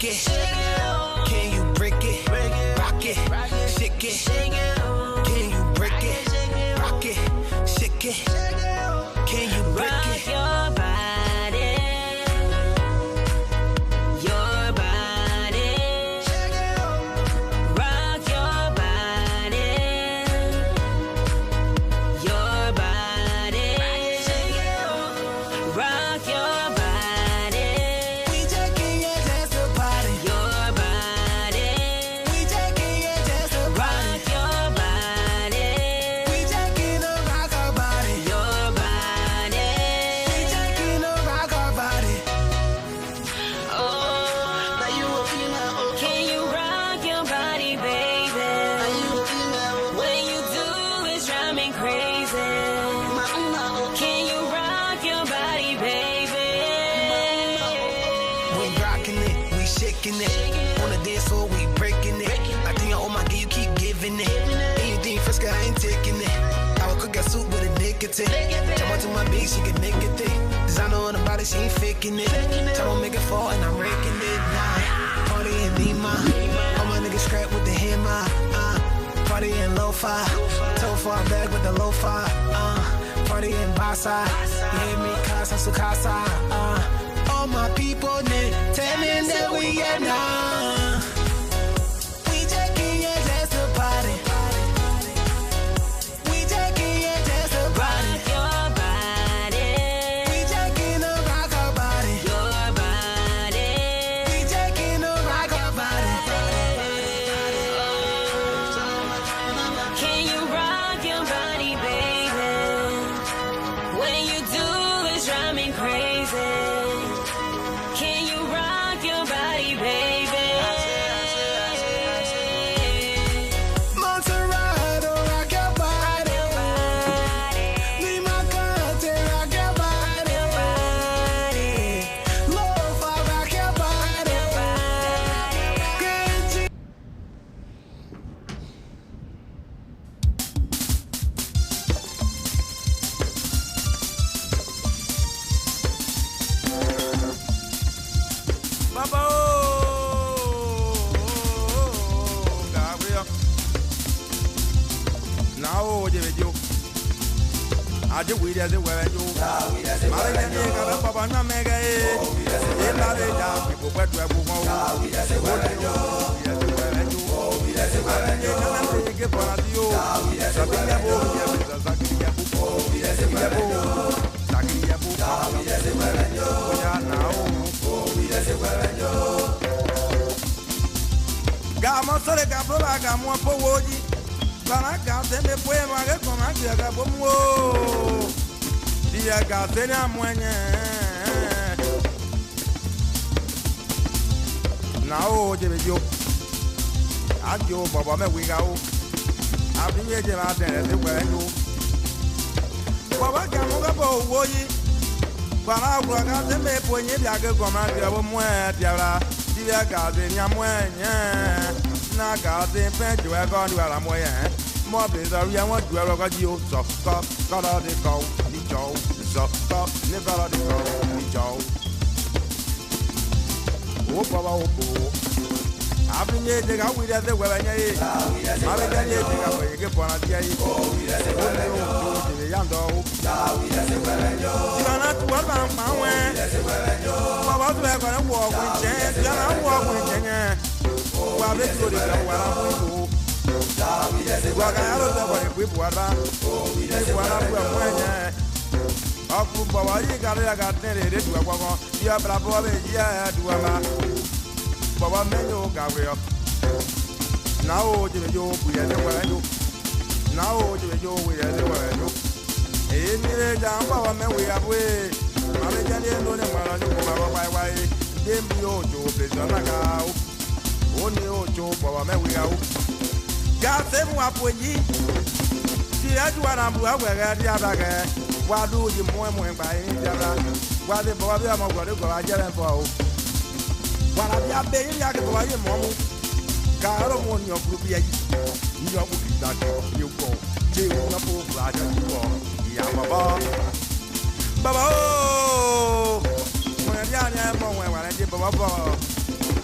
break it? Can you break it? Rock it, shake it. Can you break it? Rock it, shake it. Can you break it? Your body, your body. Rock your body, your body. Rock your body. We taking your dance to party. Your body. We taking your dance to party. Rock your body. We taking a rock our body. Your body. We taking a rock our body. Oh, Now you a female, oh. can you rock your body, baby? Now you a female, oh. When you do, it's drive me crazy. Can you rock your body, baby? We rocking it, we shaking it. On the dance floor, we breaking it. I think I owe my girl, you keep giving it. Anything Frisco, I ain't taking it. I would cook a soup with a nicotine. Jump onto my beat, she can make it thick. Designer on the body, she ain't faking it. Tell her make it fall, and I'm raking it. Nah, party in Lima. All my niggas scrap with the hammer. Party in lo-fi. Toe far back with the lo-fi. Party in Basa. You hear me? Casa, Sukasa. All my people, telling that we are now. We taking your dance to party. We taking your dance to party. Rock your body, We taking a rock our body. your body. We taking a rock our body. Can you rock your body, baby? When you do, it's drive me crazy. Can you rock your body, baby? Monterrey, rock your body. Lima Cante, rock your body. Lo-fi, rock your body. Good G. Baba Gabriel. Now, Joe. I do with as a way you. Papa, no mega. People, what we Gama sole kapula gamwa powoji. Bana kazeme poema ge koma kiaga bomo. Dia kazena mwenye. Nao jebejo. Ajo baba me wigao. Abiye je la tere se kwenyo. Baba gamuga powoji. Bana ugwa kazeme poenye dia ge koma kiaga bomo tiara. Dia kazenya mwenye. Na gaze pejo e go ndwa la mwenye. Mo be so ri won du ero ko ji o so ko lo de ko ni jo so ko ni ko lo de ko ni jo. O baba o bo. Abinye de ga wi de se we banye yi. Ma be de de ga we ge bona ti yi. O wi de se we banye. O de ya ndo. Da wi de se we banye. Ti na tu wa ba ma we. Baba tu e ko na wo ku chen. Ti na wo ku chen ye. Wa be tu de ga wa la mu. Wakayalo za kwa kuibuada. Kuibuada kwa mwenye. Akuba wali kale ya katere de tu kwa kwa. Ya bravo be ya duala. Baba menyo Gabriel. Now je yo buya de kwa yo. Now je yo buya de kwa yo. Ni le jamba wa me we abwe. Ale jande no ne mara ni ko ba wa wa. Dembi o jo be zona ga. Oni o jo baba me we au. Gase mu apoyi. Ti ajuwa na bu awere di abage. Wa do yi mo ngba yin jara. Wa de baba bi am gbo de gbo ajere nfo o. Wa la bi abe yin ya ke baba yi mo mu. Ka ro mo ni ogru bi yi. Ni ogru ki da ko ni ko. Je wo na po bla ja ko. Ya baba. Baba o. Mo ya ni mo wa wa de baba bo.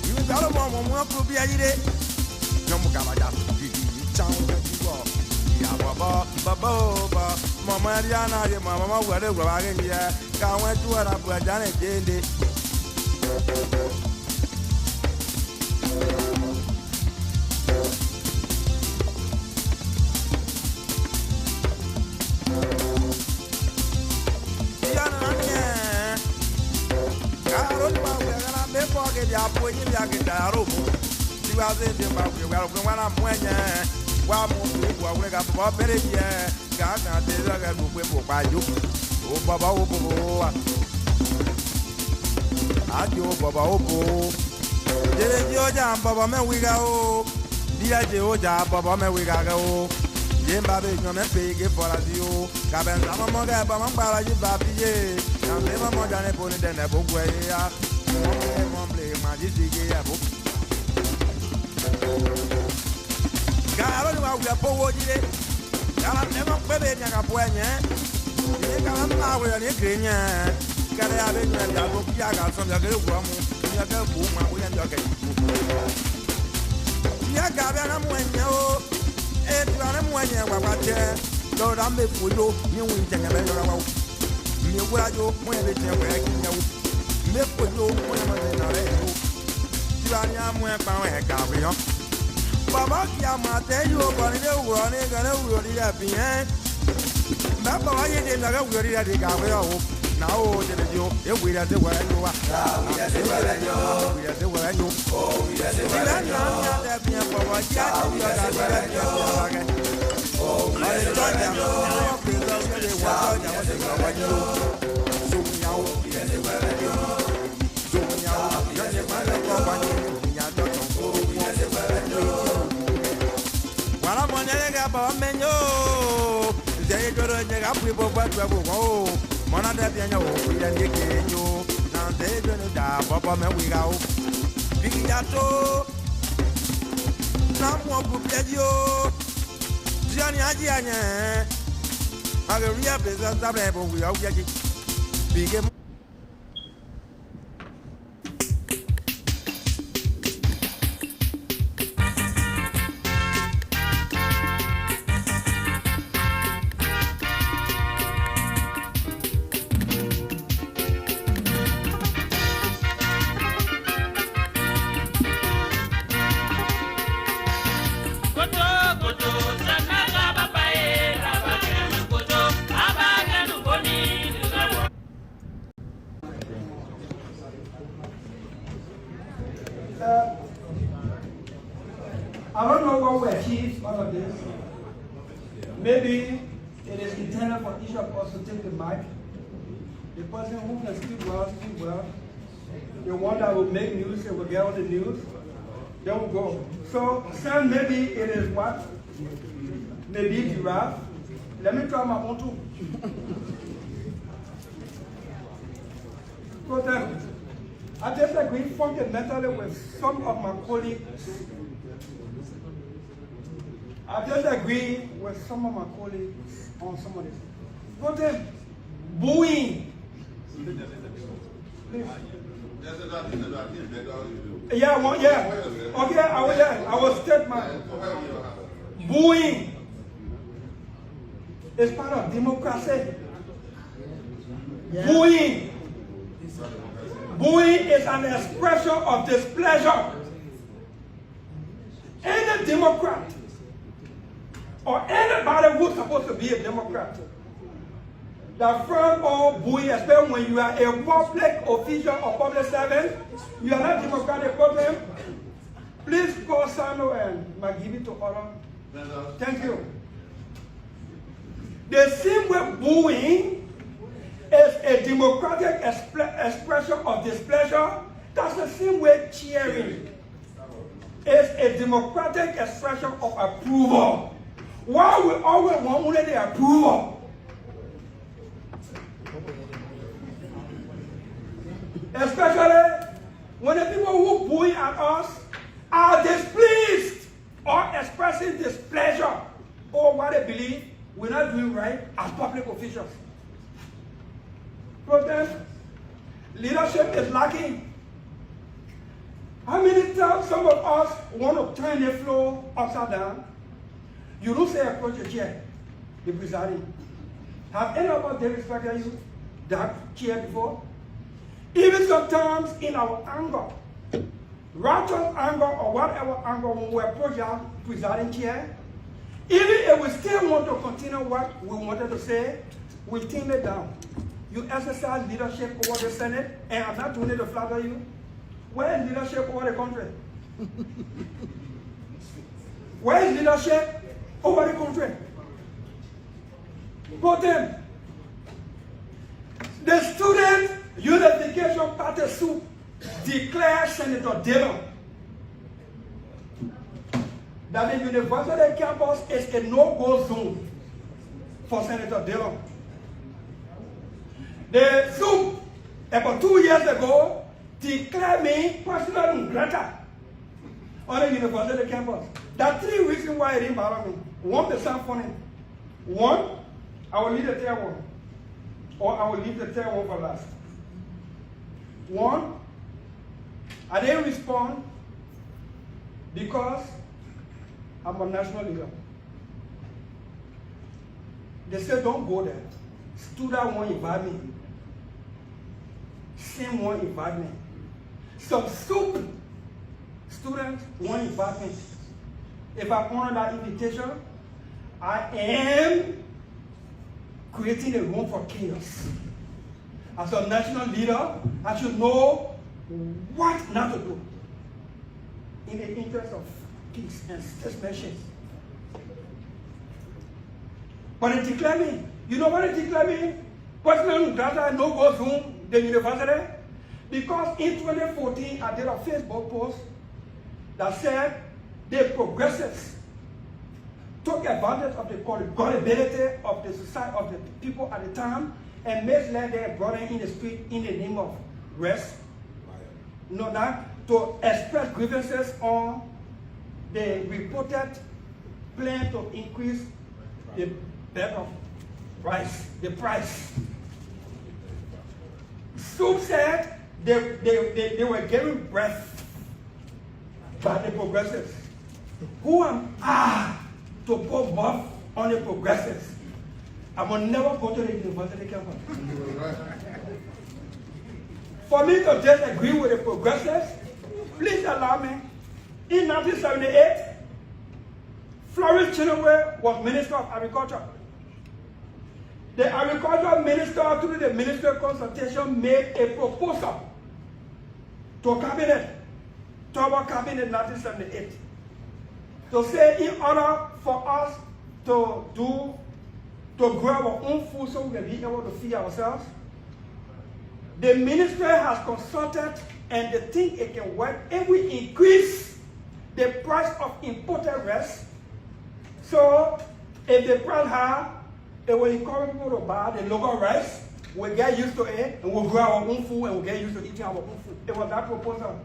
You got a woman who be a year. No more Gabaya, Chow, Baba, Mamma Diana, your mamma, whatever I can hear. Can't wait to what I've done again. I don't know what we achieve out of this. Maybe it is intended for each of us to take the mic. The person who can speak well, speak well. The one that will make news and will get on the news, they will go. So, Sam, maybe it is what? Maybe giraffe. Let me try my own too. So I disagree fundamentally with some of my colleagues. I disagree with some of my colleagues on some of this. But then, booing. Yeah, well, yeah. Okay, I will state my booing is part of democracy. Yeah. Booing is an expression of displeasure. Any Democrat or anybody who's supposed to be a Democrat, that front or booing, especially when you are a public official or public servant, you are not democratic problem. Please call Sano and Magibi to order. Thank you. The same way booing is a democratic expression of displeasure, that's the same way cheering is a democratic expression of approval. Why we always want only the approval? Especially when the people who booing at us are displeased or expressing displeasure over what they believe we're not doing right as public officials. Protest, leadership is lacking. How many times some of us want to turn the floor upside down? You don't say approach a chair, the presiding. Have any of us disrespected you that chair before? Even sometimes in our anger, righteous anger or whatever anger, when we approach our presiding chair, even if we still want to continue what we wanted to say, we tame it down. You exercise leadership over the Senate, and I'm not doing it to flatter you. Where is leadership over the country? Where is leadership over the country? Put them. The Student Unification Party soup declared Senator Dillon that the university campus is a no-go zone for Senator Dillon. The soup, about 2 years ago, declared me personal non-grata on the university campus. There are 3 reasons why it didn't bother me. One, they sound funny. One, I will leave the third one. Or I will leave the third one for last. One, I didn't respond because I'm a national leader. They said, don't go there. Student won't invite me. Same won't invite me. Some stupid students won't invite me. If I honor that invitation, I am creating a room for chaos. As a national leader, I should know what not to do in the interest of peace and suspension. But it declared me. You know what it declared me? Personal data no go Zoom the university. Because in 2014, I did a Facebook post that said the progressives took advantage of the gullibility of the society, of the people at the time, and misled their brother in the street in the name of rest. No, that to express grievances on the reported plan to increase the bag of rice, the price. Soup said they were getting breath by the progressives. Who am I to put buff on the progressives? I will never go to the university campus. For me to just agree with the progressives, please allow me. In 1978, Florence Chinaway was Minister of Agriculture. The Agriculture Minister, through the Ministerial Consultation, made a proposal to Cabinet, to our Cabinet in 1978, to say in order for us to grow our own food so we can be able to feed ourselves, the ministry has consulted and they think it can work if we increase the price of imported rice. So if the price high, it will encourage people to buy the local rice. We'll get used to it and we'll grow our own food and we'll get used to eating our own food. It was that proposal.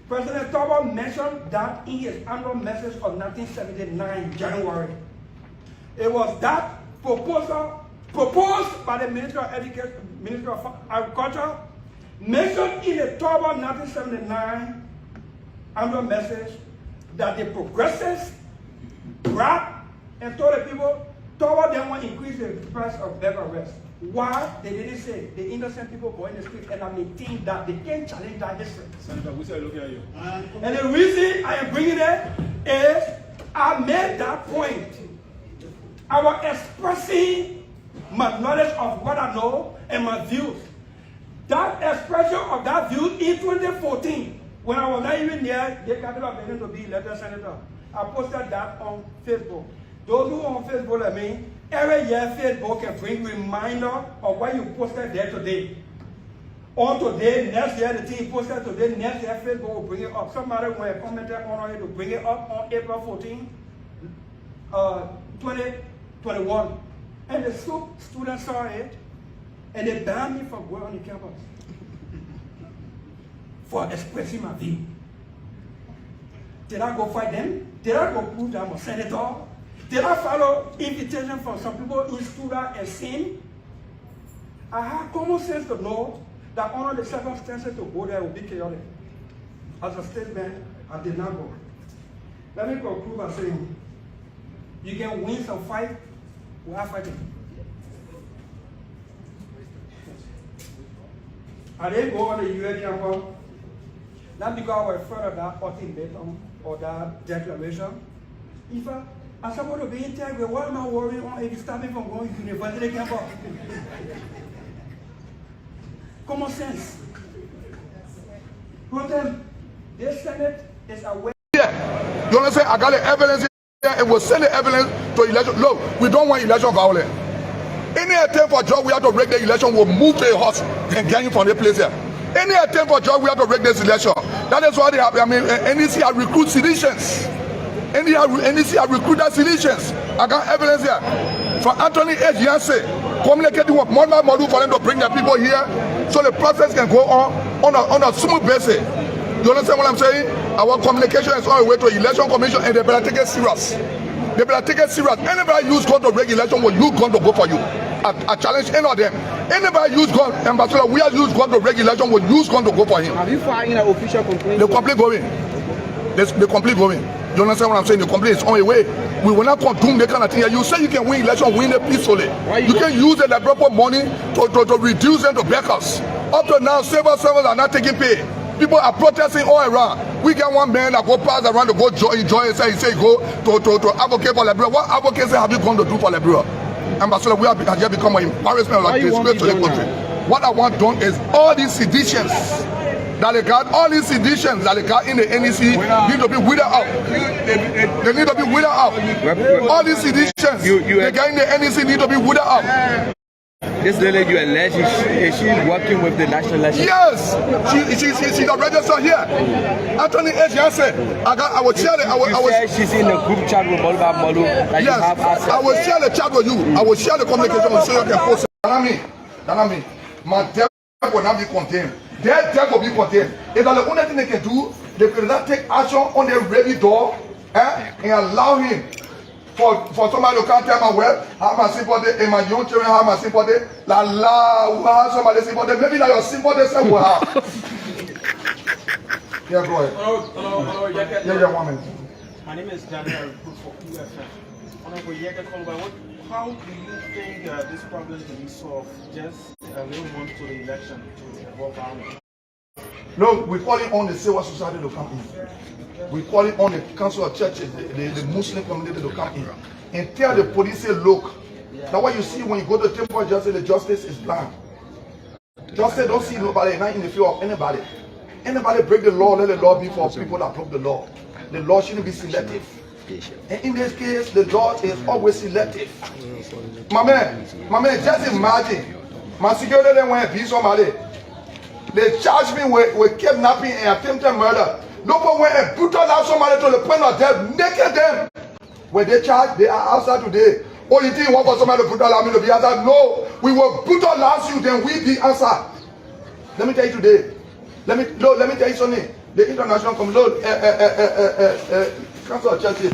President Tubman mentioned that in his annual message of 1979, January. It was that proposal proposed by the Minister of Education, Minister of Agriculture, mentioned in the Tubman 1979 annual message that the progressives grabbed and told the people, Tubman didn't want to increase the price of bag of rice. Why? They didn't say. The innocent people go in the street and I maintain that they can't challenge that history. Senator, we say looking at you. And the reason I am bringing it is I made that point. I was expressing my knowledge of what I know and my views. That expression of that view in 2014, when I was not even there, they got it to be elected senator. I posted that on Facebook. Those who are on Facebook like me, every year Facebook can bring reminder of what you posted there today. On today, next year, the thing you posted today, next year Facebook will bring it up. Somebody when I commented on it to bring it up on April 14, 2021. And the students saw it, and they banned me from going on the campus for expressing my view. Did I go fight them? Did I go prove that I'm a senator? Did I follow invitation from some people in student and sin? I had common sense to know that under the circumstances to go there would be chaotic. as a statement, I did not go. Let me conclude by saying, you can win some fight without fighting. I didn't go on the UN campus, not because I was afraid of that ultimatum or that declaration. If I'm supposed to be integral, what am I worrying on if you stop me from going to university campus? Common sense. Put them, this Senate is aware. Yeah. You understand? I got the evidence here and we'll send the evidence to election. Look, we don't want election violence. Any attempt for job we have to break the election will move to a horse and get him from the place here. Any attempt for job we have to break this election. That is why they have, NEC have recruit seditions. NEC have recruited seditions. I got evidence here. From Anthony H. Yancey, communicating with model for them to bring their people here so the process can go on a smooth basis. You understand what I'm saying? Our communication is on the way to election commission and they better take it serious. They better take it serious. Anybody use gun to break election will use gun to go for you. I challenge any of them. Anybody use gun, Ambassador, we have used gun to break election will use gun to go for him. Have you filed an official complaint? The complaint going. The complaint going. You understand what I'm saying? The complaint is on the way. We will not condone the kind of thing. You say you can win election, win it peacefully. You can use the proper money to reduce them to beggars. Up to now, civil servants are not taking pay. People are protesting all around. We get one man that go pass around to go join and say go to advocate for Liberia. What advocacy have you gone to do for Liberia? Ambassador, we have just become an embarrassment like disgrace to the country. What I want done is all these seditions that they got, in the NEC need to be withered out. They need to be withered out. All these seditions they got in the NEC need to be withered out. This lady you allege, is she working with the national election? Yes, she's a register here. Anthony H. Yancey, I will share it. I will she's in a group chat with Molu. Yes, I will share the chat with you. I will share the communication with you so you can post it. Danami, my death will not be contained. Their death will be contained. If that's the only thing they can do, they could not take action on the ready door and allow him. For somebody who can't tell my well, how my sympathy and my young children have my sympathy. Somebody sympathy. Maybe that your sympathy say will have. Yeah, go ahead. Hello, Yeah, 1 minute. My name is Daniel. I recruit for QFM. How do you think this problem can be solved just a little month to the election to involve violence? No, we call it on the civil society to come in. We call it on the council of churches, the Muslim community to come in. And tell the police, say, look, that's what you see when you go to temple of justice, the justice is blind. Justice don't see nobody, not in the field of anybody. Anybody break the law, let the law be for people that broke the law. The law shouldn't be selective. And in this case, the law is always selective. My man, just imagine, my security then went and beat somebody. They charged me with kidnapping and attempted murder. Nobody went and brutalized somebody to the point of death, naked them. When they charged, they are outside today. Oh, you think you want for somebody to brutalize me to be outside? No, we will brutalize you, then we be outside. Let me tell you today. Let me tell you something. The international community, council of churches,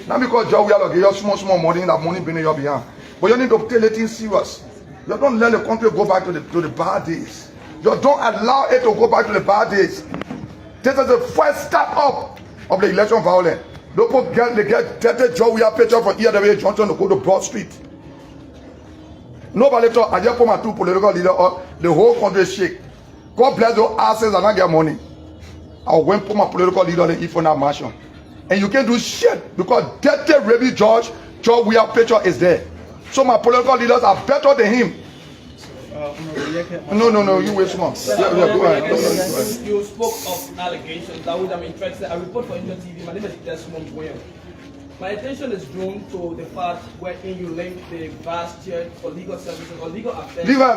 not because Joe we are like small money, that money being in your behind. But you need to take it serious. You don't let the country go back to the bad days. You don't allow it to go back to the bad days. This is the first step up of the election violence. They get dirty Joe we have picture from EW Johnson to go to Broad Street. Nobody thought I just put my two political leaders up, the whole country shake. God bless those asses and not get money. I went put my political leader in for that mansion. And you can't do shit because dirty Raby George we have picture is there. So my political leaders are better than him. No, you wait small. Go ahead. You spoke of allegations. That would I'm interested. I report for Indian TV. My name is Desmond William. My attention is drawn to the part wherein you link the vast church for legal services or legal affairs. Legal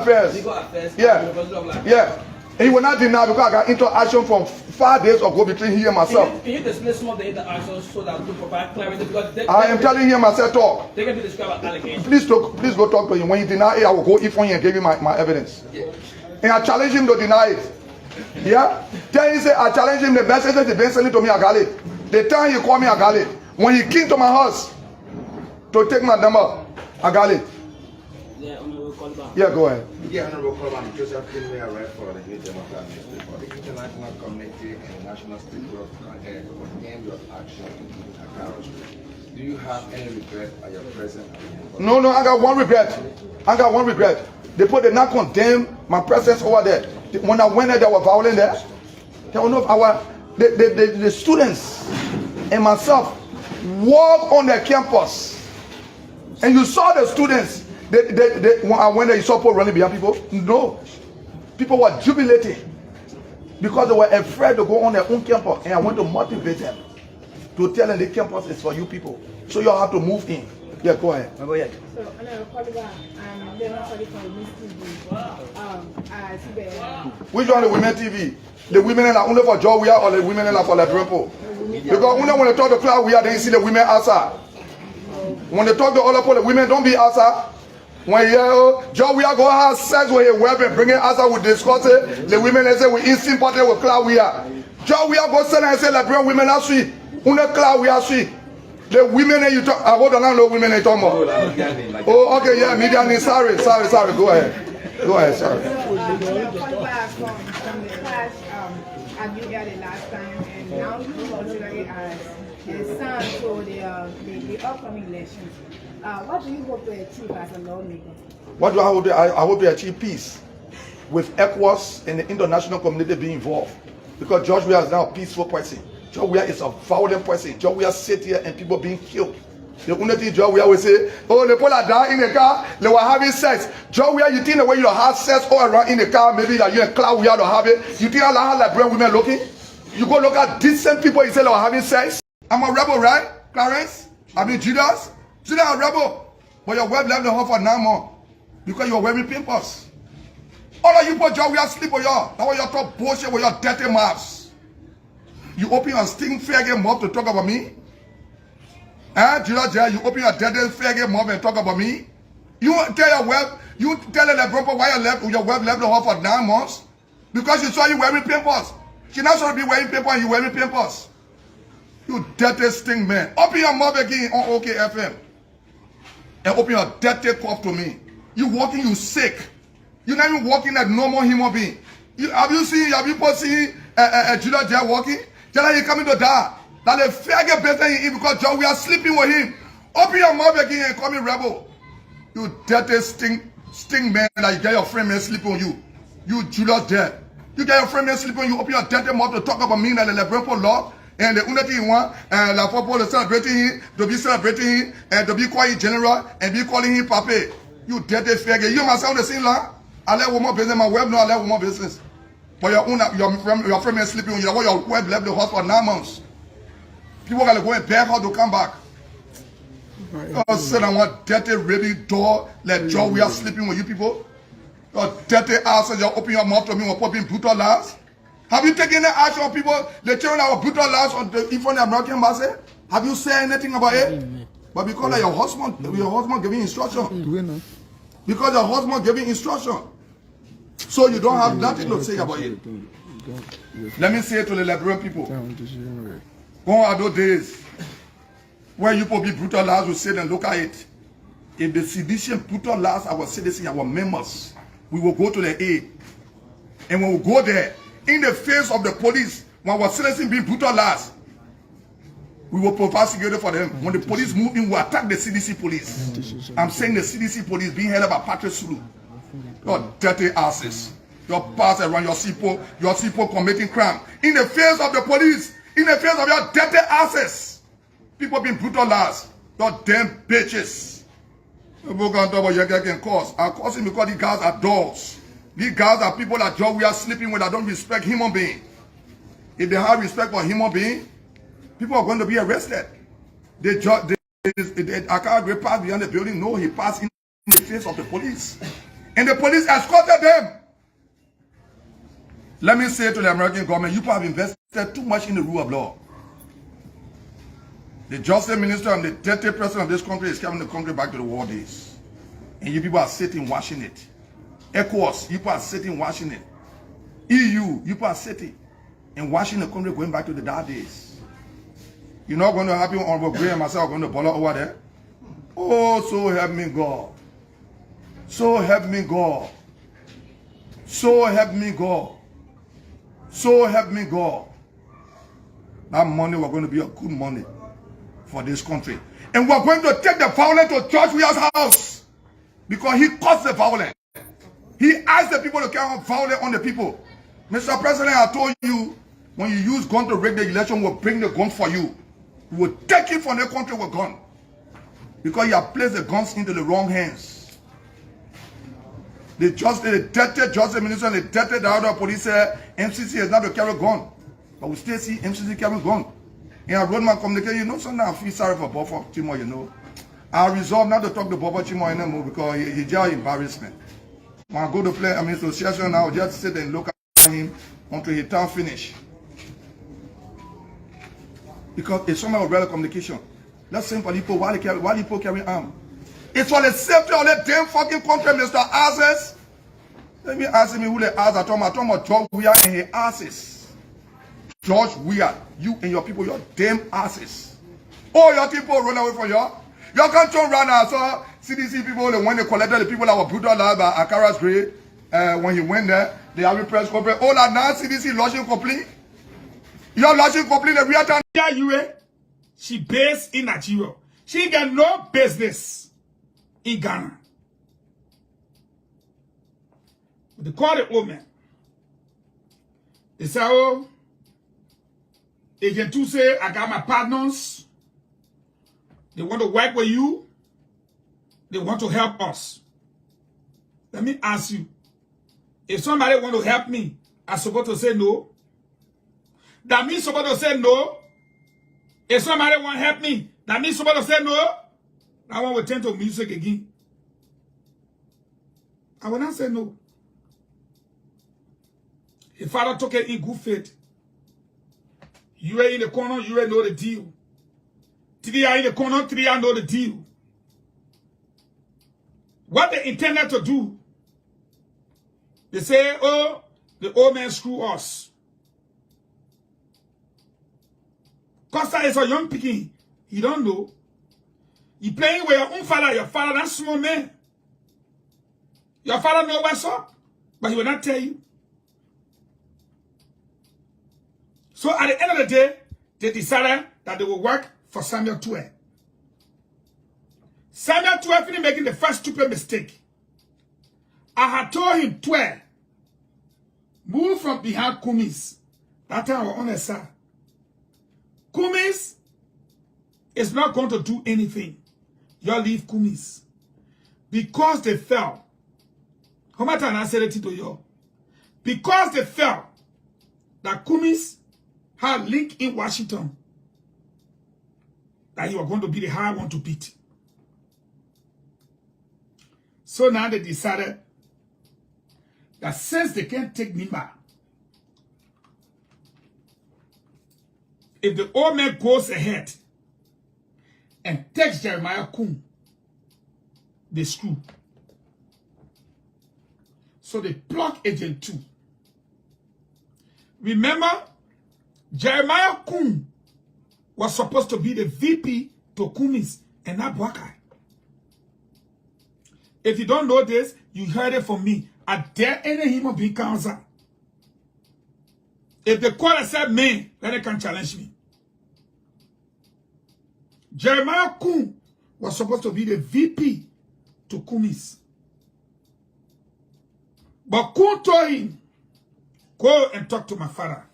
affairs. Yeah. University of Liberia. Yeah. And he will not deny because I got interaction from 5 days ago between he and myself. Can you dismiss some of the interactions so that to provide clarity? Because I am telling him myself talk. They can be described as allegations. Please go talk to him. When he deny it, I will go if on him and give him my evidence. Yeah. And I challenge him to deny it. Yeah? Tell him say I challenge him the message that he been sending to me I got it. The time he called me I got it. When he came to my house to take my number, I got it. Yeah, Yeah, go ahead. Yeah, Honorable Coleman, Joseph Kinley, I write for the New Democrat newspaper. The international community and national stakeholders condemn your action including Akara's. Do you have any regret at your present? No, I got one regret. They not condemn my presence over there. When I went there, they were violent there. There were no the students and myself walk on the campus. And you saw the students. When I went there, you saw people running behind people? No. People were jubilating because they were afraid to go on their own campus. And I went to motivate them, to tell them the campus is for you people. So you all have to move in. Yeah, go ahead. So, which one the women TV? The women are only for job we are, or the women are for Liberia? Because when they talk to crowd we are, then you see the women outside. When they talk to other people, the women don't be outside. When job we are going to have sex with a weapon, bring it outside, we discuss it. The women they say we in sympathy with crowd we are. Job we are going to send and say Liberian women are sweet. Only crowd we are sweet. The women that you talk, I hold on, I know women they talk about. Oh, okay, yeah, media needs. Sorry. Go ahead, sorry. From the class, as you heard the last time, and now you consider it as a son for the upcoming elections. What do you hope to achieve as a lawmaker? What do I hope? I hope to achieve peace with ECOWAS and the international community being involved. Because George Weah is now a peaceful person. George Weah is a violent person. George Weah sit here and people being killed. The only thing George Weah will say, oh, the people are dying in the car, they were having sex. George Weah, you think the way you have sex all around in the car, maybe that you and Cloud Weah don't have it. You think how Liberian women looking? You go look at decent people, you say they were having sex. I'm a rebel, right, Clarence? I mean, Judas? Judas a rebel. But your wife left the home for 9 months because you were wearing pimples. All of you put George Weah sleep with y'all. That's why you talk bullshit with your dirty mouths. You open your sting fair game mouth to talk about me? Judas, you open your dirty fair game mouth and talk about me? You tell your wife, you tell the broker why your wife left the home for 9 months? Because she saw you wearing pimples. She not supposed to be wearing pimples and you wearing pimples. You dirty sting man. Open your mouth again on OKFM. And open your dirty cough to me. You walking, you sick. You're not even walking like normal human being. Have you people seen Judas J walking? Just like he coming to die. That the faggot better than him because John, we are sleeping with him. Open your mouth again and call me rebel. You dirty sting man that you get your friend man sleeping on you. You Judas J. You get your friend man sleeping on you. Open your dirty mouth to talk about me that the Liberian law. And the only thing you want, la people to celebrating him, to be celebrating him, and to be calling general, and be calling him pape. You dirty faggot. You myself the same law. I let one more business, my web no, I let one more business. But your friend man sleeping on you. Your web left the house for 9 months. People gotta go and beg her to come back. God said I want dirty rabbit door like Joe we are sleeping with you people. Your dirty ass and you open your mouth to me and put in brutal lies. Have you taken the action of people, the children our brutal lies on the in front of the American embassy? Have you said anything about it? But because your husband giving instruction. Because your husband giving instruction. So you don't have nothing to say about it. Let me say it to the Liberian people. Gone are those days where you people be brutalized, we sit and look at it. If the sedition brutalized our citizens, our members, we will go to the aid. And when we go there, in the face of the police, when our citizens being brutalized, we will provide security for them. When the police move in, we attack the CDC police. I'm saying the CDC police being held by Patrick Sulu. Your dirty asses. Your pass around your people committing crime. In the face of the police, in the face of your dirty asses. People being brutalized. Your damn bitches. People can talk about your getting cause. I'm causing because these guys are dogs. These guys are people that we are sleeping with that don't respect human being. If they have respect for human being, people are going to be arrested. I can't pass behind the building. No, he passed in the face of the police. And the police escorted them. Let me say to the American government, you have invested too much in the rule of law. The justice minister and the dirty president of this country is carrying the country back to the war days. And you people are sitting watching it. ECOWAS, you people are sitting watching it. EU, you people are sitting and watching the country going back to the dark days. You're not going to happen on Gray and myself going to bother over there? Oh, so help me God. So help me God. So help me God. So help me God. That money was going to be a good money for this country. And we're going to take the violence to George Weah's house. Because he caused the violence. He asked the people to carry on violence on the people. Mr. President, I told you, when you use gun to rig the election, we'll bring the gun for you. We'll take it from the country with gun. Because you have placed the guns into the wrong hands. The detected justice minister and the detected director of police said MCC is not to carry a gun. But we still see MCC carry a gun. And I wrote my communication, you know, sometimes I feel sorry for Buffer Chimo, you know. I resolved not to talk to Buffer Chimo anymore because he just embarrassment. When I go to play, association, I'll just sit and look at him until he turn finish. Because it's some of real communication. Let's say for people, why people carry arm? It's for the safety of the damn fucking country, Mr. Asses. Let me ask me who the ass I told about George Weah and his asses. George Weah, you and your people, your damn asses. All your people run away from you. You can't turn around and saw CDC people, when they collected the people that were brutalized by Akara's grave, when he went there, they have a press conference. All that now CDC lodging complaint. You're lodging complaint in real time. She based in Nigeria. She got no business in Ghana. But they call the old man. They say, oh, Agent 2 say, I got my partners. They want to work with you. They want to help us. Let me ask you. If somebody want to help me, I'm supposed to say no? That means supposed to say no? If somebody want to help me, that means supposed to say no? I want to turn to music again. I will not say no. If Father took it in good faith, you are in the corner, you will know the deal. 3 are in the corner, 3 are know the deal. What they intended to do, they say, oh, the old man screw us. Costa is a young picking. He don't know. You playing with your own father. Your father, that small man. Your father know what's up, but he will not tell you. So at the end of the day, they decided that they will work for Samuel 12. Samuel 12 finished making the first stupid mistake. I had told him 12. Move from behind Kumis. That time I was on the side. Kumis is not going to do anything. You leave Kumis. Because they fell. How much I said it to you? Because they fell. That Kumis had link in Washington. That he was going to be the hard one to beat. So now they decided that since they can't take Nimba, if the old man goes ahead and takes Jeremiah Kun, they screw. So they block Agent 2. Remember, Jeremiah Kun was supposed to be the VP to Kumis and not Bwakai. If you don't know this, you heard it from me. I dare any human being counsel. If the court said man, then they can challenge me. Jeremiah Kun was supposed to be the VP to Kumis. But Kun told him, go and talk to my father.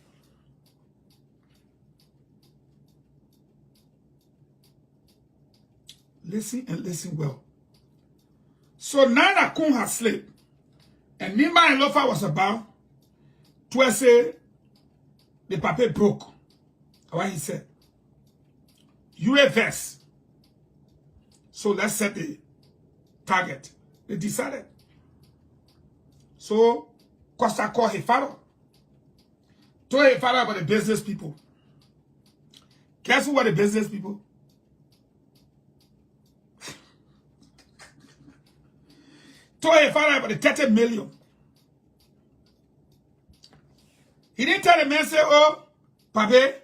Listen and listen well. So now that Kun has slept, and Nimba and Lofa was about to say the paper broke. What he said. You a vest. So let's set the target. They decided. So Costa called his father. Told his father about the business people. Guess who were the business people? Told his father about the 30 million. He didn't tell the man, say, oh, Pape,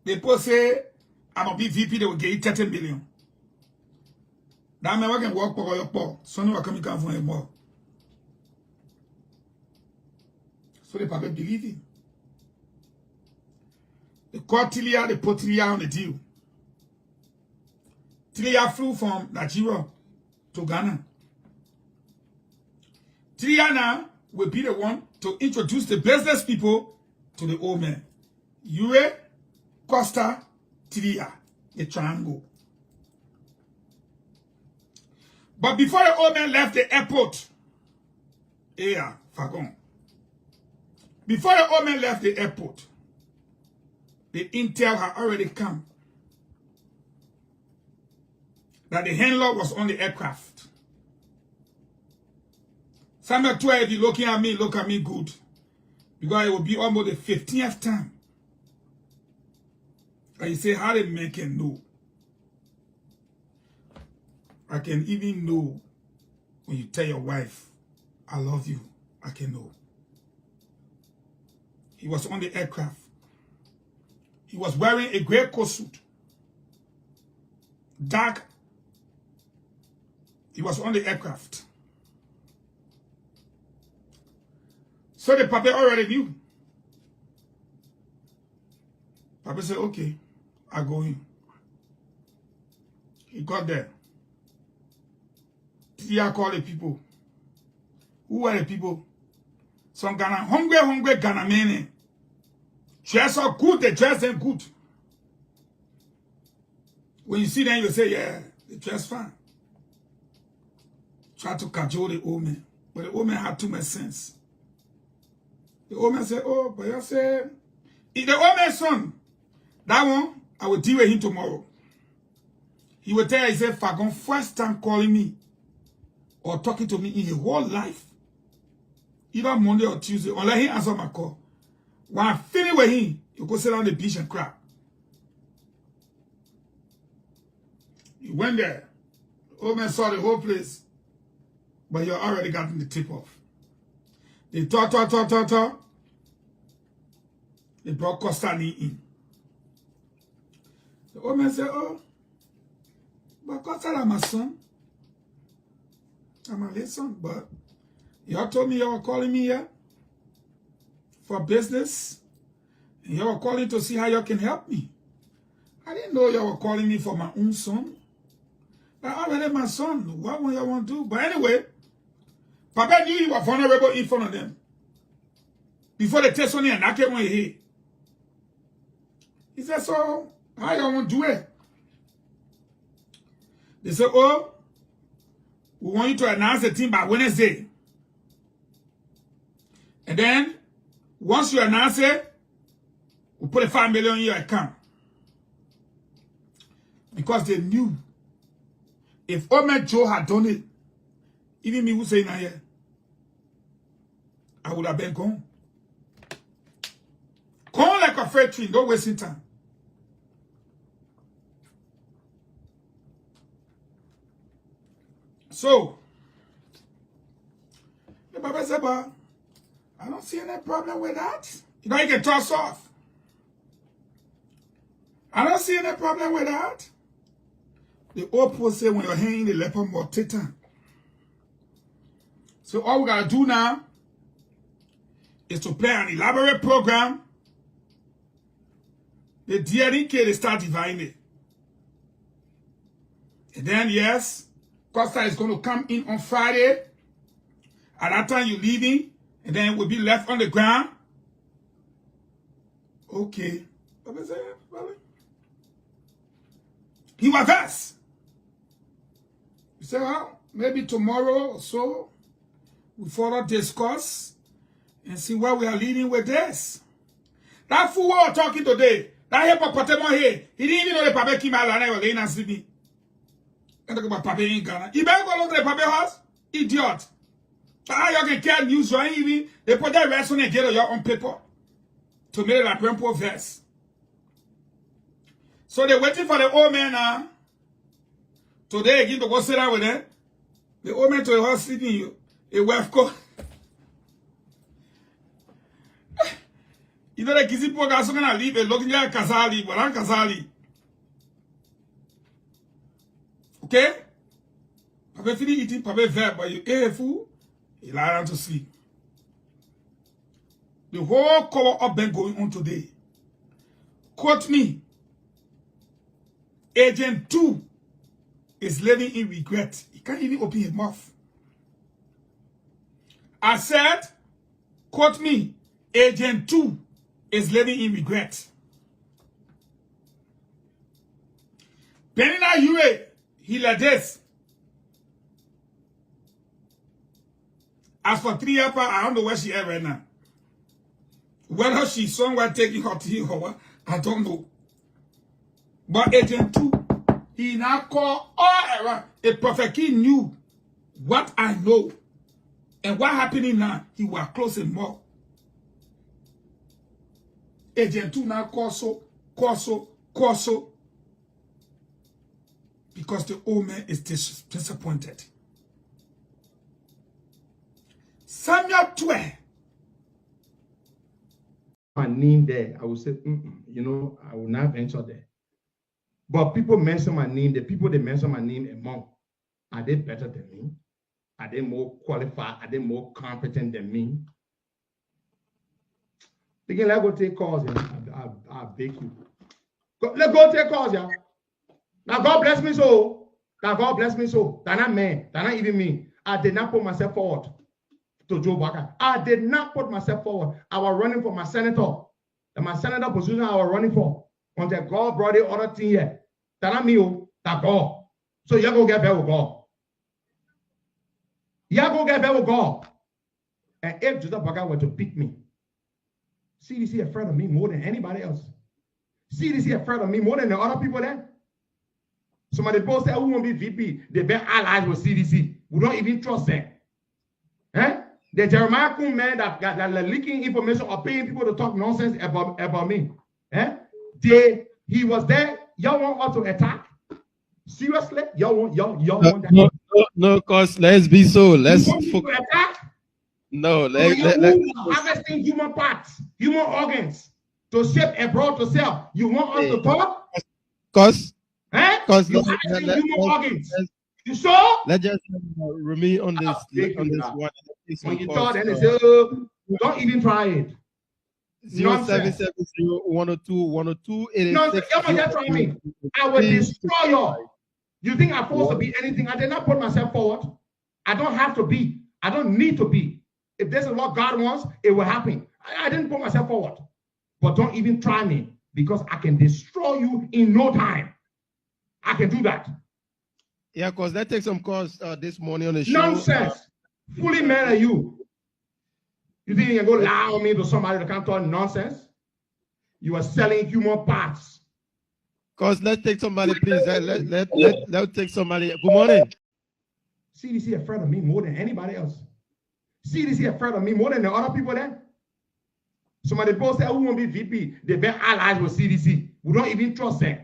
they both say, I'm going to be VP, they will get you 30 million. That man can walk for your paw. Sonny will come from him more. So the papa believe him. They called Tilia, they put Tilia on the deal. Tilia flew from Nigeria to Ghana. Tilia now will be the one to introduce the business people to the old man. Yue, Costa, Tilia, the triangle. But before the old man left the airport, Fagon. Before the old man left the airport, the intel had already come that the handler was on the aircraft. Samuel 12, you looking at me, look at me good. Because it will be almost the 15th time. And you say, how the man can know? I can even know when you tell your wife, I love you. I can know. He was on the aircraft. He was wearing a gray coat suit. Dark. He was on the aircraft. So the papa already knew. Papa said, okay, I go in. He got there. Tia called the people. Who were the people? Some Ghana, hungry Ghana men. Dress are good, they dress them good. When you see them, you say, yeah, they dress fine. Try to cajole the old man. But the old man had too much sense. The old man said, oh, but you say, if the old man's son, that one, I will deal with him tomorrow. He will tell you, he said, Fagon, first time calling me or talking to me in his whole life, either Monday or Tuesday, unless he answer my call. When I finish with him, you go sit down on the beach and cry. He went there. The old man saw the whole place. But you already gotten the tip off. They talk. They brought Costani in. The old man said, oh, but Costa is my son. I'm my late son, but y'all told me y'all were calling me here for business. And y'all were calling to see how y'all can help me. I didn't know y'all were calling me for my own son. But already my son. What will y'all want to do? But anyway, Papa knew he was vulnerable in front of them. Before they test on him, and I came on here. He said, so, how y'all want to do it? They said, oh, we want you to announce the team by Wednesday. And then, once you announce it, we'll put a 5 million in your account. Because they knew if Omed Joe had done it, even me who say now here, I would have been gone. Gone like a freight train, don't waste time. So, the Baba said, but I don't see any problem with that. You know, you can toss off. I don't see any problem with that. The old people say when you're hanging the leper more titan. So all we gotta do now is to play an elaborate program. The DNK, they start dividing it. And then, yes, Costa is going to come in on Friday. At that time, you're leaving. And then we'll be left on the ground. Okay. He was vexed. He said, well, maybe tomorrow or so, we further discuss and see where we are leading with this. That fool was talking today. That hippopotamus here. He didn't even know the Papa came out and was laying and sleeping. And talk about Papa in Ghana. You better go look at the Papa house. Idiot. How you can get news or even they put that rest on and get on your own paper to make it a grandpa verse. So they're waiting for the old man now. Today again to go sit down with them. The old man to the house sleeping you. A wife call. You know the Kizzy poor guys are gonna leave a looking like Kazali, but I'm Kazali. Okay? Papa finish eating, Papa verb, but you ate food, you lie down to sleep. The whole cover up been going on today. Quote me. Agent 2 is living in regret. He can't even open his mouth. I said, quote me, Agent 2 is living in regret. Penina Yue, he like this. As for 3 years, I don't know where she is right now. Whether she's somewhere taking her tea or what, I don't know. But Agent 2, he now called all around. A prophet king knew what I know. And what happening now, he was closing more. Agent 2 now call so. Because the old man is disappointed. Samuel 12. My name there, I will say, you know, I will not venture there. But people mention my name, the people they mention my name among, are they better than me? Are they more qualified? Are they more competent than me? Again, let's go take calls, yeah. I beg you. Let's go take calls, yeah. Now God bless me so. Now God bless me so. They're not men. They're not even me. I did not put myself forward to Joe Barker. I did not put myself forward. I was running for my senator. And my senator position I was running for. Until God brought the other thing here. That's not me, that's God. So you go get better with God. You go get better with God. And if Joseph Barker were to pick me, CDC afraid of me more than anybody else. CDC afraid of me more than the other people there. Somebody both say, who won't be VP? They be allies with CDC. We don't even trust them. Eh? The Jeremiah Kuhn man that leaking information or paying people to talk nonsense about me. Eh? He was there. Y'all want us to attack? Seriously? Y'all want that? No, cause let's be so. Let's attack. No, let's harvesting human parts, human organs to ship abroad to sell. You want us to talk? Cause human organs. You sure? Let's just remain on this one. When you thought and they say, don't even try it. 0770102 No, just try me. I will destroy you. You think I'm supposed to be anything? I did not put myself forward. I don't have to be. I don't need to be. If this is what God wants, it will happen. I didn't put myself forward. But don't even try me because I can destroy you in no time. I can do that. Yeah, because that takes some calls this morning on the show. Nonsense. Fully mad at you. You think you can go lie on me to somebody that can't talk nonsense? You are selling human parts. Because let's take somebody, please. Let's take somebody. Good morning. CDC afraid of me more than anybody else. CDC afraid of me more than the other people there. Somebody both say, who won't be VP? They be allies with CDC. We don't even trust them.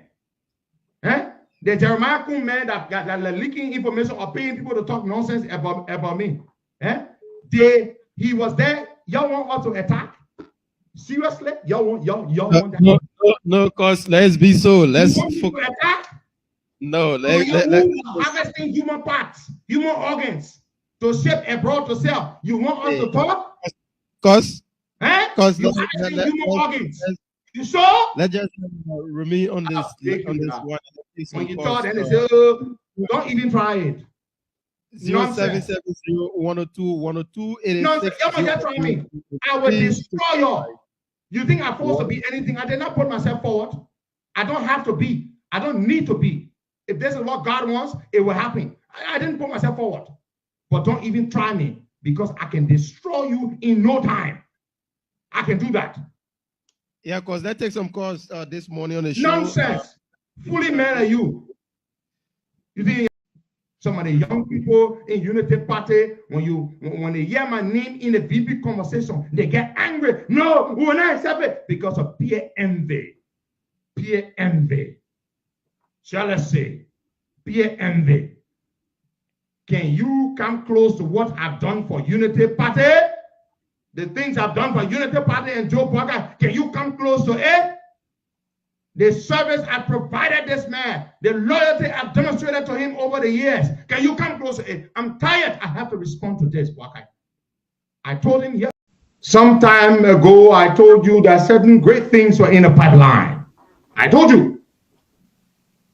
Eh? The Jeremiah Kuhn man that leaking information or paying people to talk nonsense about me. Eh? He was there. Y'all want us to attack? Seriously? Y'all want that? No, cause let's be so. Let's attack. No, let's harvesting human parts, human organs to ship abroad to sell. You want us to talk? Cause you harvesting human organs. You sure? Let's just remain on this one. When you thought and they say, don't even try it. 0770102 Nonsense. Just try me. I will destroy you. You think I'm supposed to be anything? I did not put myself forward. I don't have to be. I don't need to be. If this is what God wants, it will happen. I didn't put myself forward. But don't even try me because I can destroy you in no time. I can do that. Yeah, because that takes some calls this morning on the show. Nonsense. Fully mad at you. You think some of the young people in Unity Party, when they hear my name in the VP conversation, they get angry. No, we will not accept it because of peer envy. Peer envy. Jealousy. Peer envy. Can you come close to what I've done for Unity Party? The things I've done for Unity Party and Joe Parker, can you come close to it? The service I provided this man, the loyalty I've demonstrated to him over the years. Can you come closer? I'm tired. I have to respond to this. I told him, yeah. Some time ago, I told you that certain great things were in the pipeline. I told you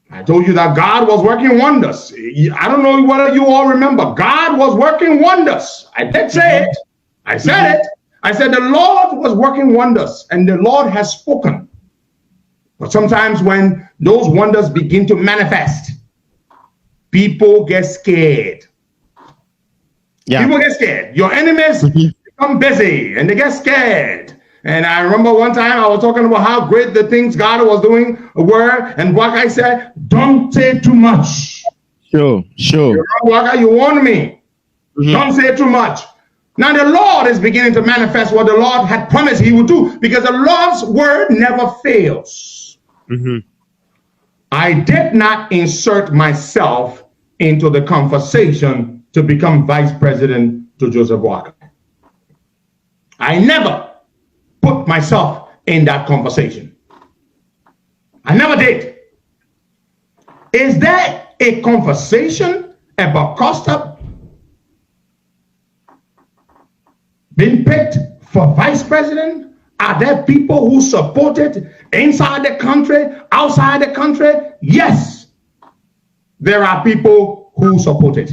that God was working wonders. I don't know whether you all remember. God was working wonders. I did say it. I said it. I said the Lord was working wonders, and the Lord has spoken. But sometimes when those wonders begin to manifest, people get scared. Yeah. People get scared. Your enemies become busy and they get scared. And I remember one time I was talking about how great the things God was doing were, and Waka said, don't say too much. Sure. Waka, you warned me. Don't say too much. Now the Lord is beginning to manifest what the Lord had promised he would do, because the Lord's word never fails. I did not insert myself into the conversation to become vice president to Joseph Waka. I never put myself in that conversation. I never did. Is there a conversation about Costa being picked for vice president? Are there people who support it inside the country, outside the country? Yes, there are people who support it.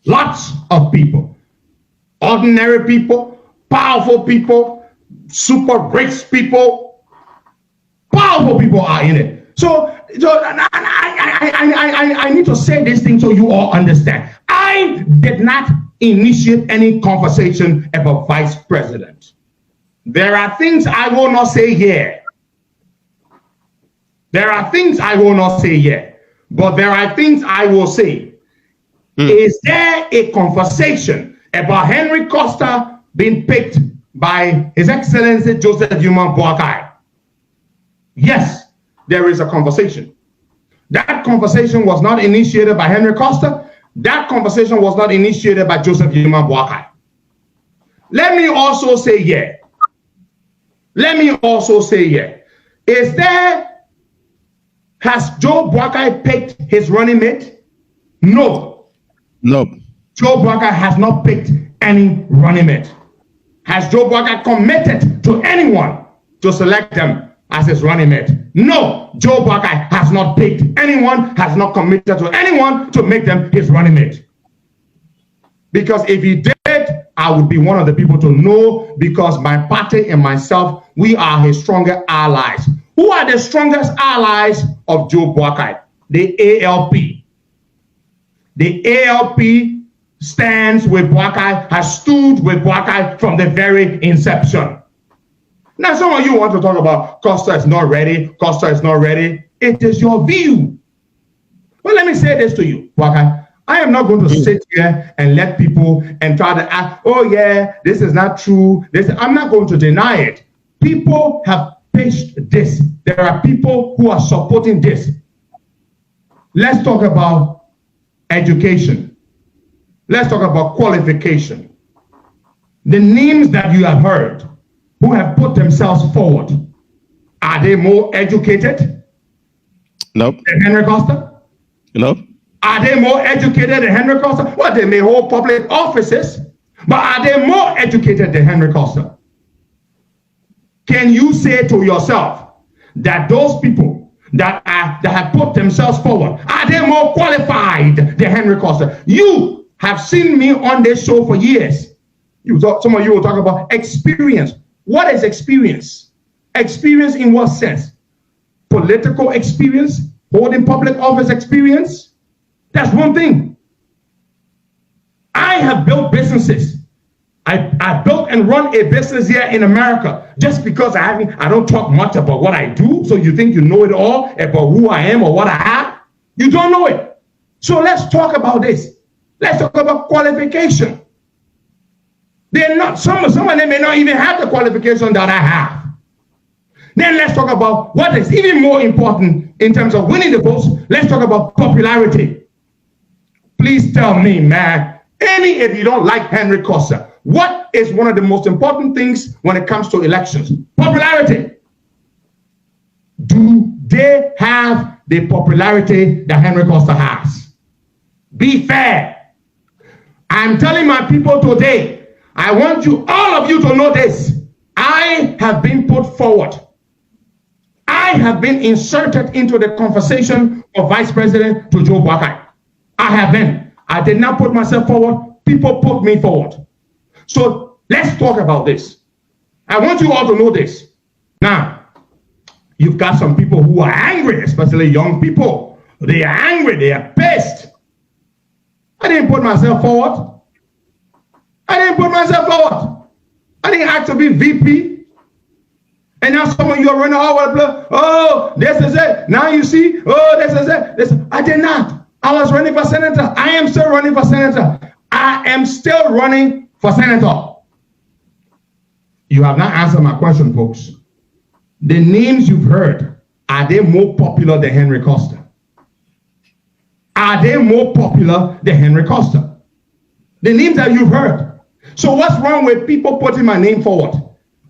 Lots of people. Ordinary people, powerful people, super rich people, powerful people are in it. So I need to say this thing so you all understand. I did not initiate any conversation about vice president. There are things I will not say here. There are things I will not say here, but there are things I will say. Is there a conversation about Henry Costa being picked by His Excellency Joseph Yuma Boakai? Yes, there is a conversation. That conversation was not initiated by Henry Costa. That conversation was not initiated by Joseph Yuma Boakai. Let me also say yeah. Has Joe Boakai picked his running mate? No. Joe Boakai has not picked any running mate. Has Joe Boakai committed to anyone to select them as his running mate? No, Joe Boakai has not picked anyone, has not committed to anyone to make them his running mate. Because if he did, I would be one of the people to know, because my party and myself, we are his stronger allies. Who are the strongest allies of Joe Boakai? The ALP. The ALP stands with Boakai, has stood with Boakai from the very inception. Now, some of you want to talk about Costa is not ready, Costa is not ready. It is your view. Well, let me say this to you, Boakai. I am not going to sit here and let people and try to ask, oh yeah, this is not true. I'm not going to deny it. People have pitched this. There are people who are supporting this. Let's talk about education. Let's talk about qualification. The names that you have heard who have put themselves forward, are they more educated? Nope. Than Henry Costa? Nope. Are they more educated than Henry Costa? Well, they may hold public offices, but are they more educated than Henry Costa? Can you say to yourself that those people that have put themselves forward, are they more qualified than Henry Costa? You have seen me on this show for years. Some of you will talk about experience. What is experience? Experience in what sense? Political experience? Holding public office experience? That's one thing. I have built businesses. I built and run a business here in America. Just because I don't talk much about what I do, so you think you know it all about who I am or what I have? You don't know it. So let's talk about this. Let's talk about qualification. They're not, some of them may not even have the qualification that I have. Then let's talk about what is even more important in terms of winning the votes. Let's talk about popularity. Please tell me, man, if you don't like Henry Costa, what is one of the most important things when it comes to elections? Popularity. Do they have the popularity that Henry Costa has? Be fair. I'm telling my people today, I want you, all of you, to know this. I have been put forward. I have been inserted into the conversation of Vice President to Joe Boakai. I have been. I did not put myself forward. People put me forward. So let's talk about this. I want you all to know this. Now, you've got some people who are angry, especially young people. They are angry. They are pissed. I didn't put myself forward. I didn't put myself forward. I didn't have to be VP. And now some of you are running all over the place. Oh, this is it. Now you see, oh, this is it. This. I did not. I was running for senator. I am still running for senator. I am still running for senator. You have not answered my question, folks. The names you've heard, are they more popular than Henry Costa? Are they more popular than Henry Costa? The names that you've heard. So what's wrong with people putting my name forward?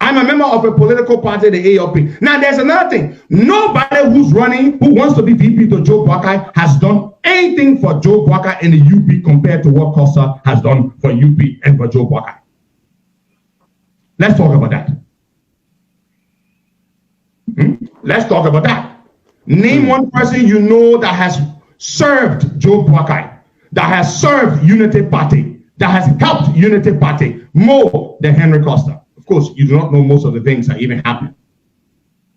I'm a member of a political party, the ALP. Now, there's another thing. Nobody who's running, who wants to be VP to Joe Boakai, has done anything for Joe Boakai in the UP compared to what Costa has done for UP and for Joe Boakai. Let's talk about that. Let's talk about that. Name one person you know that has served Joe Boakai, that has served Unity Party, that has helped Unity Party more than Henry Costa. Of course, you do not know most of the things that even happen.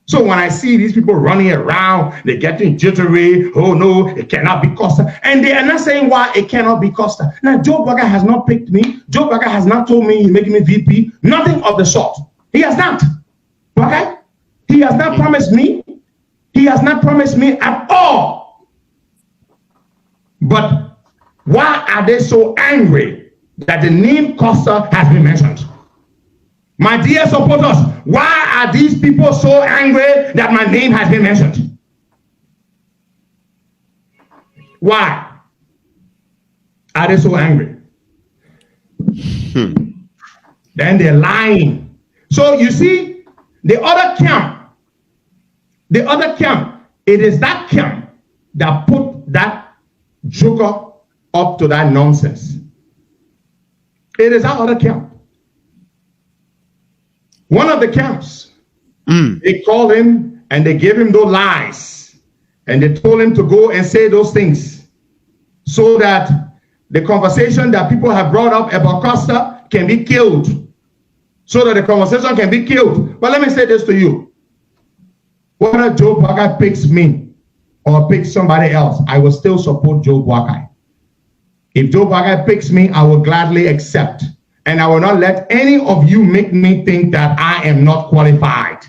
So when I see these people running around, they're getting jittery. Oh no, it cannot be Costa. And they are not saying why it cannot be Costa. Now, Joe Boakai has not picked me. Joe Boakai has not told me he's making me VP. Nothing of the sort. He has not. Okay? He has not promised me. He has not promised me at all. But why are they so angry that the name Costa has been mentioned? My dear supporters, why are these people so angry that my name has been mentioned? Why are they so angry? Then they're lying. So you see, the other camp, it is that camp that put that joker up to that nonsense. It is that other camp. One of the camps, they called him and they gave him those lies. And they told him to go and say those things so that the conversation that people have brought up about Costa can be killed. So that the conversation can be killed. But let me say this to you. Whether Joe Boakai picks me or picks somebody else, I will still support Joe Boakai. If Joe Boakai picks me, I will gladly accept. And I will not let any of you make me think that I am not qualified,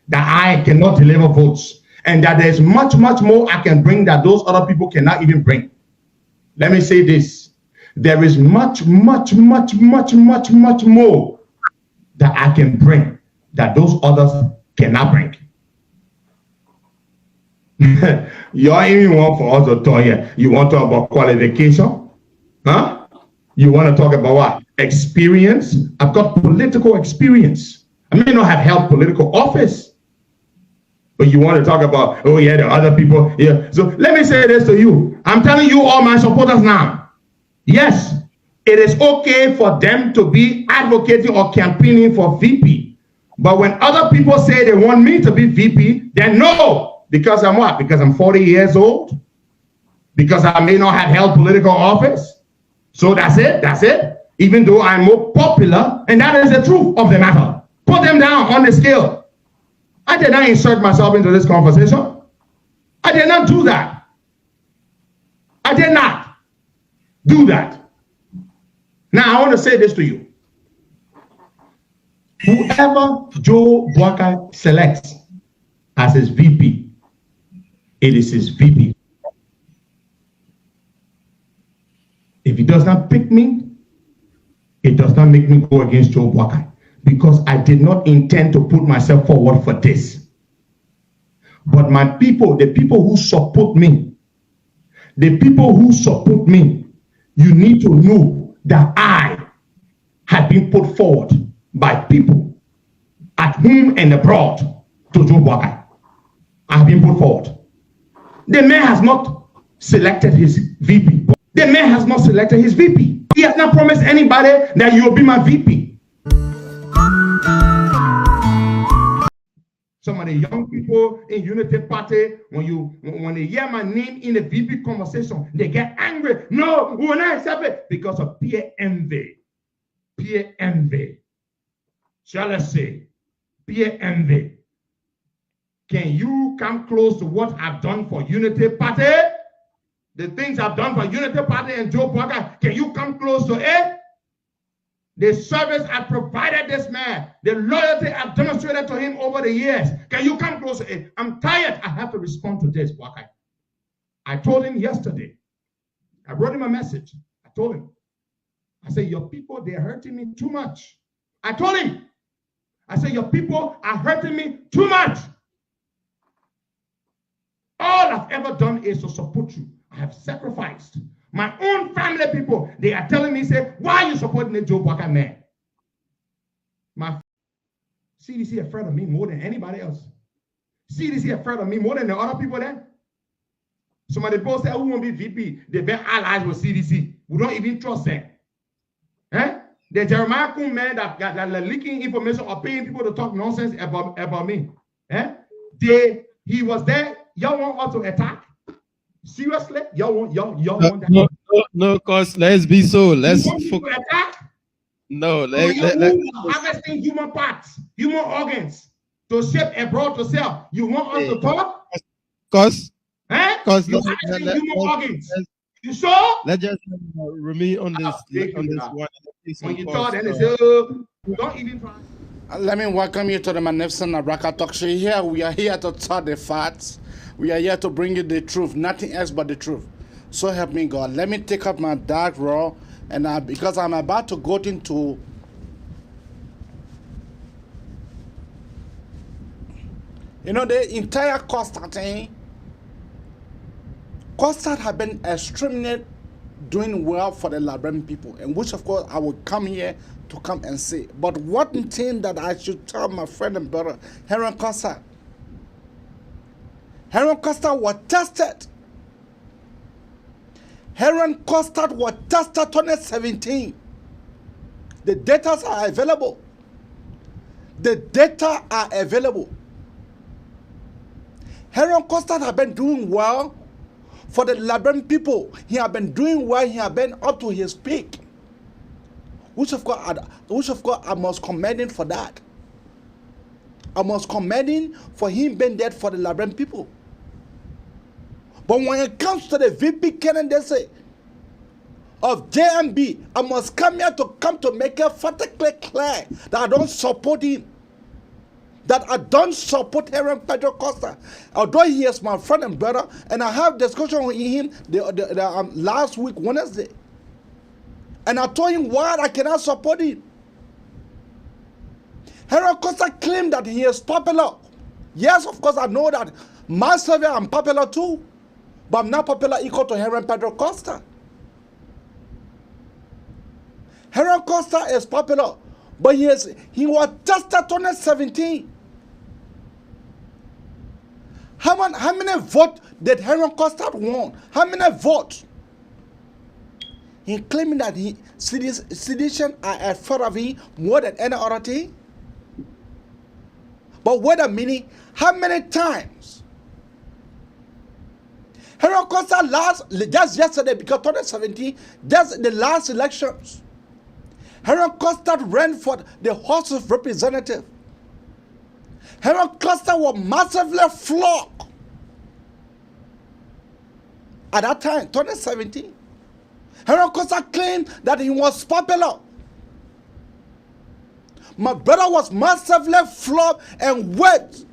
that I cannot deliver votes, and that there's much, much more I can bring that those other people cannot even bring. Let me say this. There is much, much, much, much, much, much more that I can bring that those others cannot bring. You even want for us to talk here. You want to talk about qualification? Huh? You want to talk about what? Experience. I've got political experience. I may not have held political office, but you want to talk about, oh yeah, the other people. Yeah. So let me say this to you. I'm telling you, all my supporters now. Yes, it is okay for them to be advocating or campaigning for VP. But when other people say they want me to be VP, then no. Because I'm what? Because I'm 40 years old? Because I may not have held political office? So that's it. That's it. Even though I'm more popular, and that is the truth of the matter. Put them down on the scale. I did not insert myself into this conversation. I did not do that. I did not do that. Now, I want to say this to you. Whoever Joe Boakai selects as his VP, it is his VP. If he does not pick me, it does not make me go against Joe Boakai, because I did not intend to put myself forward for this. But my people, the people who support me, you need to know that I have been put forward by people at home and abroad to Joe Boakai. have been put forward. The man has not selected his VP. The man has not selected his VP. He has not promised anybody that you will be my VP. Some of the young people in Unity Party, when they hear my name in the VP conversation, they get angry. No, we will not accept it because of peer envy. Peer envy. Jealousy. Peer envy. Can you come close to what I've done for Unity Party? The things I've done for Unity Party and Joe Parker, can you come close to it? The service I provided this man, the loyalty I've demonstrated to him over the years, can you come close to it? I'm tired. I have to respond to this, Parker. I told him yesterday. I wrote him a message. I told him. I said, your people, they're hurting me too much. I told him. I said, your people are hurting me too much. All I've ever done is to support you. I have sacrificed. My own family people, they are telling me, say, why are you supporting the Joe Parker man? My CDC afraid of me more than anybody else. CDC afraid of me more than the other people there. Some of the people say, who won't be VP? They've been allies with CDC. We don't even trust them. Eh? The Jeremiah Kuhn man that leaking information or paying people to talk nonsense about me. Eh? He was there. Y'all want us to attack? Seriously? Y'all want that? No, cause let's be so. Let's focus. No, let's harvesting human parts, human organs to ship abroad to sell. You want us to talk? Cause human organs. You sure? Let's just remain on this one. When you talk, then they say, don't even try. Let me welcome you to the magnificent Abraka Talk Show. Here we are here to talk the facts. We are here to bring you the truth, nothing else but the truth. So help me God. Let me take up my dark raw, and because I'm about to go into the entire Costard have been extremely doing well for the Liberian people, and which of course I will come here to come and say. But one thing that I should tell my friend and brother, Henry Costard was tested. Henry Costard was tested 2017. The data are available. The data are available. Henry Costard has been doing well for the Liberian people. He has been doing well. He has been up to his peak. Which of course I must commend him for that. I must commend him for him being there for the Liberian people. But when it comes to the VP candidacy of JMB, I must come here to make it fatally clear that I don't support him. That I don't support Henry Pedro Costa. Although he is my friend and brother, and I have discussion with him last week, Wednesday. And I told him why I cannot support him. Henry Costa claimed that he is popular. Yes, of course, I know that myself I'm popular too. But I'm not popular equal to Henry Pedro Costa. Henry Costa is popular, but he was tested 2017. How many votes did Henry Costa won? How many votes? He claiming that sedition are at front of him more than any other thing. But wait a minute, how many times? Henry Costa just yesterday, because 2017, that's the last elections. Henry Costa ran for the House of Representatives. Henry Costa was massively flogged at that time, 2017. Henry Costa claimed that he was popular. My brother was massively flogged and whipped.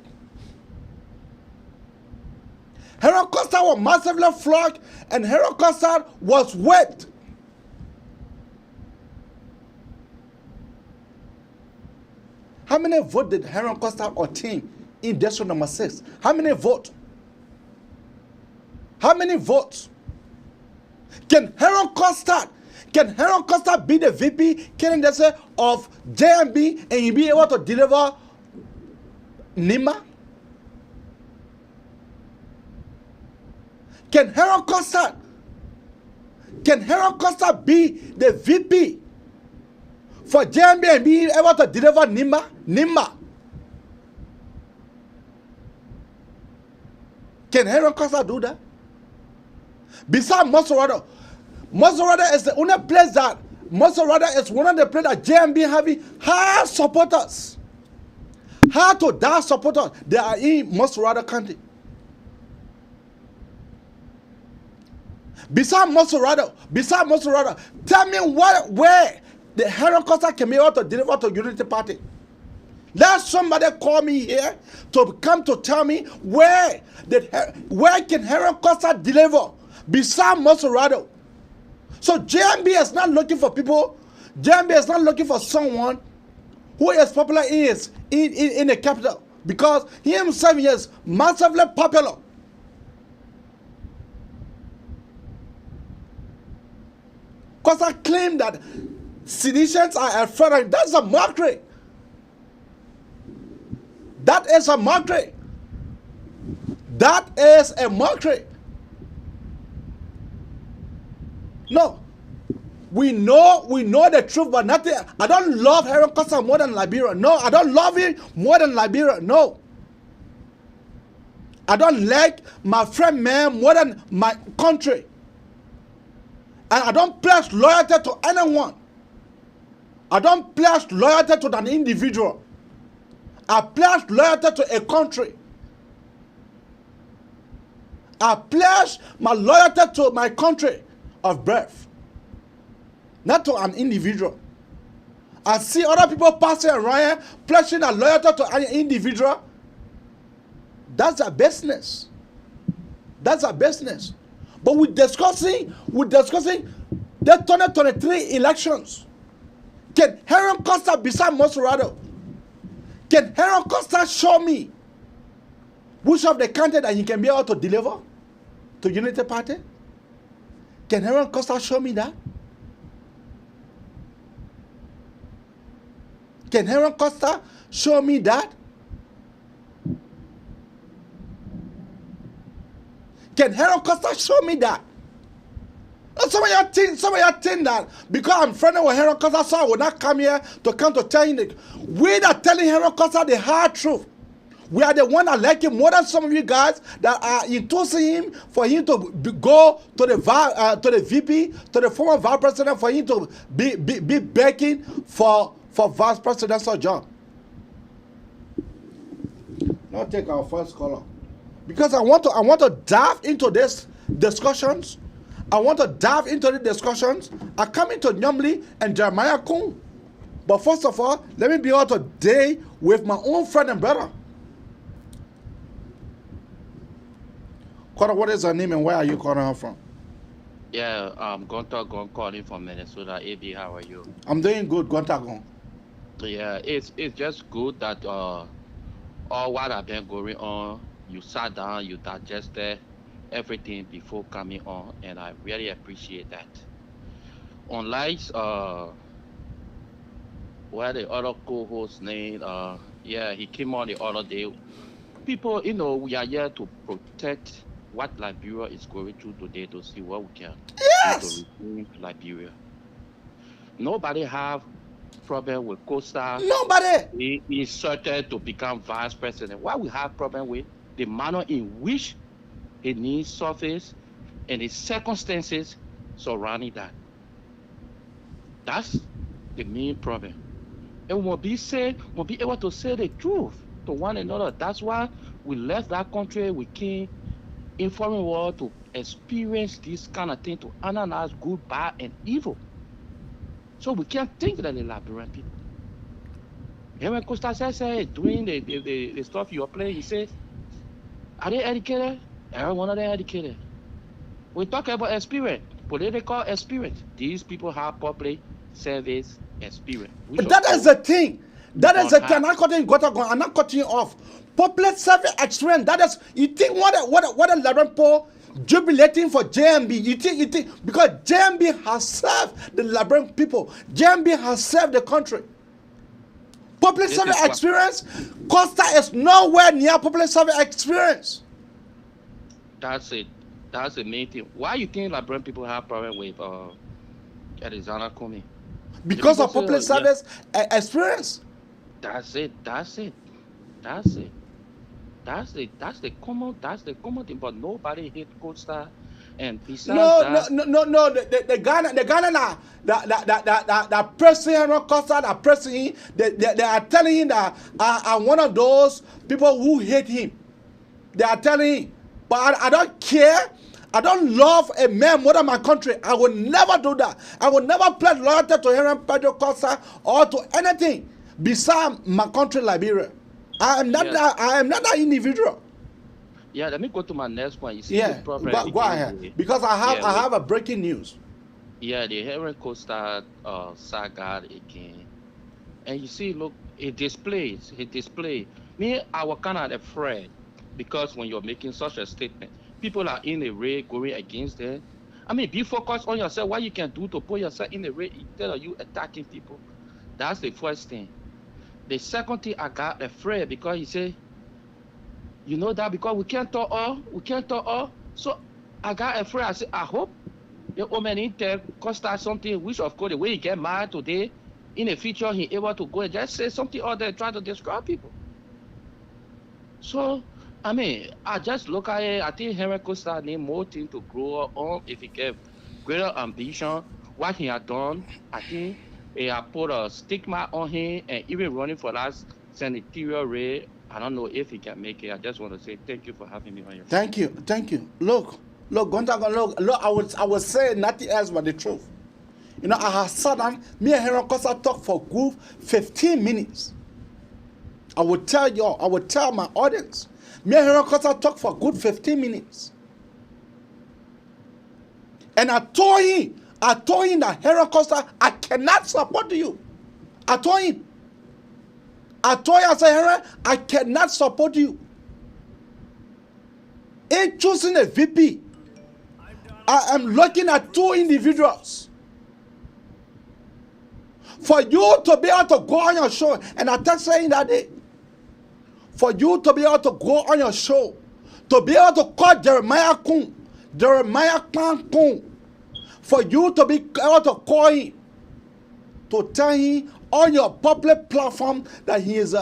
Henry Costa was massively flogged and Henry Costa was whipped. How many votes did Henry Costa obtain in district number 6? How many votes? How many votes? Can Henry Costa be the VP candidate of JMB and he be able to deliver Nima? Can Harold Costa be the VP for JMB and be able to deliver Nimba? Can Harold Costa do that? Besides Mosorado is the only place that Mosorado is one of the places that JMB having high supporters. Hard to die supporters. They are in Mosorado County. Besides Mosorado, tell me where the Harold Costa can be able to deliver to Unity Party. Let somebody call me here to come to tell me where can Harold Costa deliver besides Mosorado. So JMB is not looking for people. JMB is not looking for someone who is popular in the capital, because he himself is massively popular. Costa claim that seditions are afraid of him. That's a mockery. That is a mockery. That is a mockery. No. We know the truth, but nothing. I don't love Harold Costa more than Liberia. No, I don't love him more than Liberia. No. I don't like my friend man more than my country. And I don't pledge loyalty to anyone. I don't pledge loyalty to an individual. I pledge loyalty to a country. I pledge my loyalty to my country of birth, not to an individual. I see other people passing around pledging their loyalty to an individual. That's a business. That's a business. But we're discussing the 2023 elections. Can Harold Costa beside Mosorado? Can Harold Costa show me which of the candidates that he can be able to deliver to Unity Party? Can Harold Costa show me that? Can Harold Costa show me that? Can Harold Costa show me that? Some of you think that because I'm friendly with Harold Costa, so I will not come here to tell you. We are telling Harold Costa the hard truth. We are the one that like him more than some of you guys that are endorsing him for him to go to the VP, to the former vice president, for him to be begging for vice presidential job. Now take our first caller, because I want to dive into this discussions. I want to dive into the discussions. I come into Nyamli and Jeremiah Kung. But first of all, let me be able to day with my own friend and brother. What is her name and where are you calling her from? Yeah, Gonta calling from Minnesota. AB, how are you? I'm doing good, Gonta. Yeah, it's just good that all what have been going on, you sat down, you digested everything before coming on, and I really appreciate that. Unlike where the other co-host name, yeah, he came on the other day. People, we are here to protect what Liberia is going through today, to see what we can do to redeem Liberia. Nobody have problem with Costa. Nobody. He is certain to become vice president. What we have problem with the manner in which it needs surface and the circumstances surrounding that. That's the main problem. And we'll be able to say the truth to one another. That's why we left that country. We came in foreign world to experience this kind of thing, to analyze good, bad, and evil. So we can't think that the Liberian people. And when Costa says, doing the stuff you're playing, he says, are they educated? Every one of them educated. We talk about experience, political experience. These people have public service experience. That is the thing. That is the thing. I'm not cutting you off. Public service experience. That is. You think what a Liberian Paul jubilating for JMB? You think because JMB has served the Liberian people. JMB has served the country. Public service experience. Costa is nowhere near public service experience. That's it. That's the main thing. Why you think Liberian people have problem with Arizona Kumi? Because of public service experience. That's it. That's it. That's the common thing. But nobody hit Costa. And besides the Ghana that pressing Henry Costa, that pressing him, they are telling him that I'm one of those people who hate him. They are telling him, but I don't care. I don't love a man more than my country. I will never do that. I will never pledge loyalty to Henry Pedro Costa or to anything besides my country, Liberia. I am not that individual. Yeah, let me go to my next point. You see the problem. Go ahead. Because I have a breaking news. Yeah, the Henry Costa saga again. And you see, look, it displays. Me, I was kind of afraid because when you're making such a statement, people are in a raid going against them. I mean, be focused on yourself. What you can do to put yourself in a raid instead of you attacking people. That's the first thing. The second thing, I got afraid because he said, you know that because we can't talk all. So I got afraid. I said, I hope the woman Costa something, which of course the way he get mad today, in the future he able to go and just say something or they try to describe people. So I mean, I just look at it. I think Henry Costa need more thing to grow on if he get greater ambition. What he had done, I think he had put a stigma on him, and even running for that senatorial race. I don't know if he can make it. I just want to say thank you for having me on your show. Thank you. Look, Gonzaga, look. I would say nothing else but the truth. You know, I have sat down. Me and Henry Costa talk for good 15 minutes. I would tell my audience. Me and Henry Costa talk for good 15 minutes. And I told him that Henry Costa, I cannot support you. I told him, I said, Henry, I cannot support you. In choosing a VP, I am looking at two individuals. For you to be able to go on your show, and I kept saying that day, for you to be able to go on your show, to be able to call Jeremiah Kun, for you to be able to call him, to tell him on your public platform that he is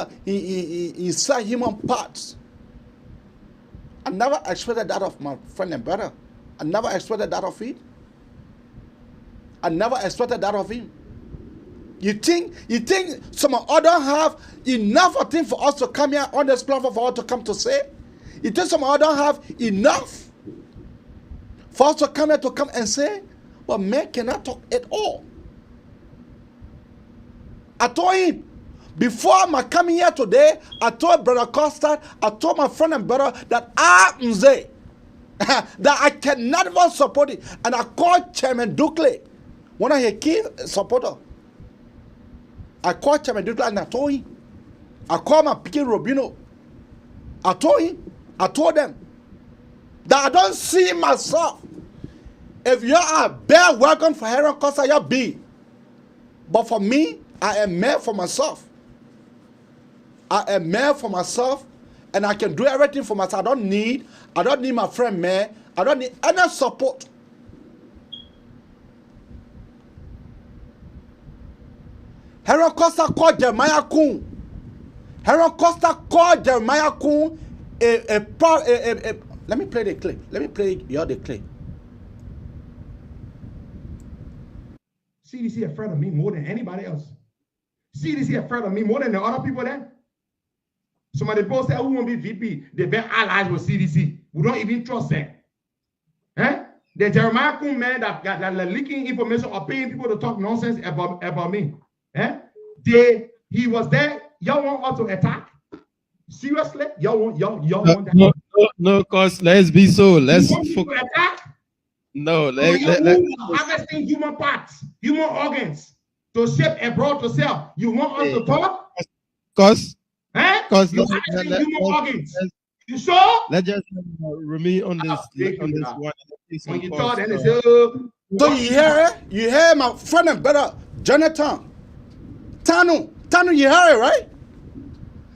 human parts. I never expected that of my friend and brother. I never expected that of him. I never expected that of him. You think some other have enough of things for us to come here on this platform for us to come to say? You think some other have enough for us to come here to come and say? But men cannot talk at all. I told him, before my coming here today, I told Brother Costa, I told my friend and brother that I say that I cannot even support it. And I called Chairman Dukley, one of his key supporters. I called Chairman Dukley and I told him. I called my Pikin Robino. I told them that I don't see myself. If you are a bear wagon for Henry Costa, you're big. But for me, I am made for myself. I am made for myself, and I can do everything for myself. I don't need my friend man. I don't need any support. Henry Costa called Jeremiah Kun. Henry Costa called Jeremiah Kun let me play the clip. Let me play the clip. CDC afraid of me more than anybody else. CDC afraid of me more than the other people there. Some of the people say, who won't be VP? They've been allies with CDC. We don't even trust them. The Jeremiah Kun man that leaking information or paying people to talk nonsense about me. He was there. Y'all want us to attack? Seriously? Y'all want that? No, cause let's be so. Let's attack. No, harvesting human parts, human organs to ship abroad to sell. You want us to talk? Cause you're harvesting human organs. You sure? Let's just remain on this one. When you thought and they say, so you hear my friend and brother Jonathan Tanu, you heard it, right?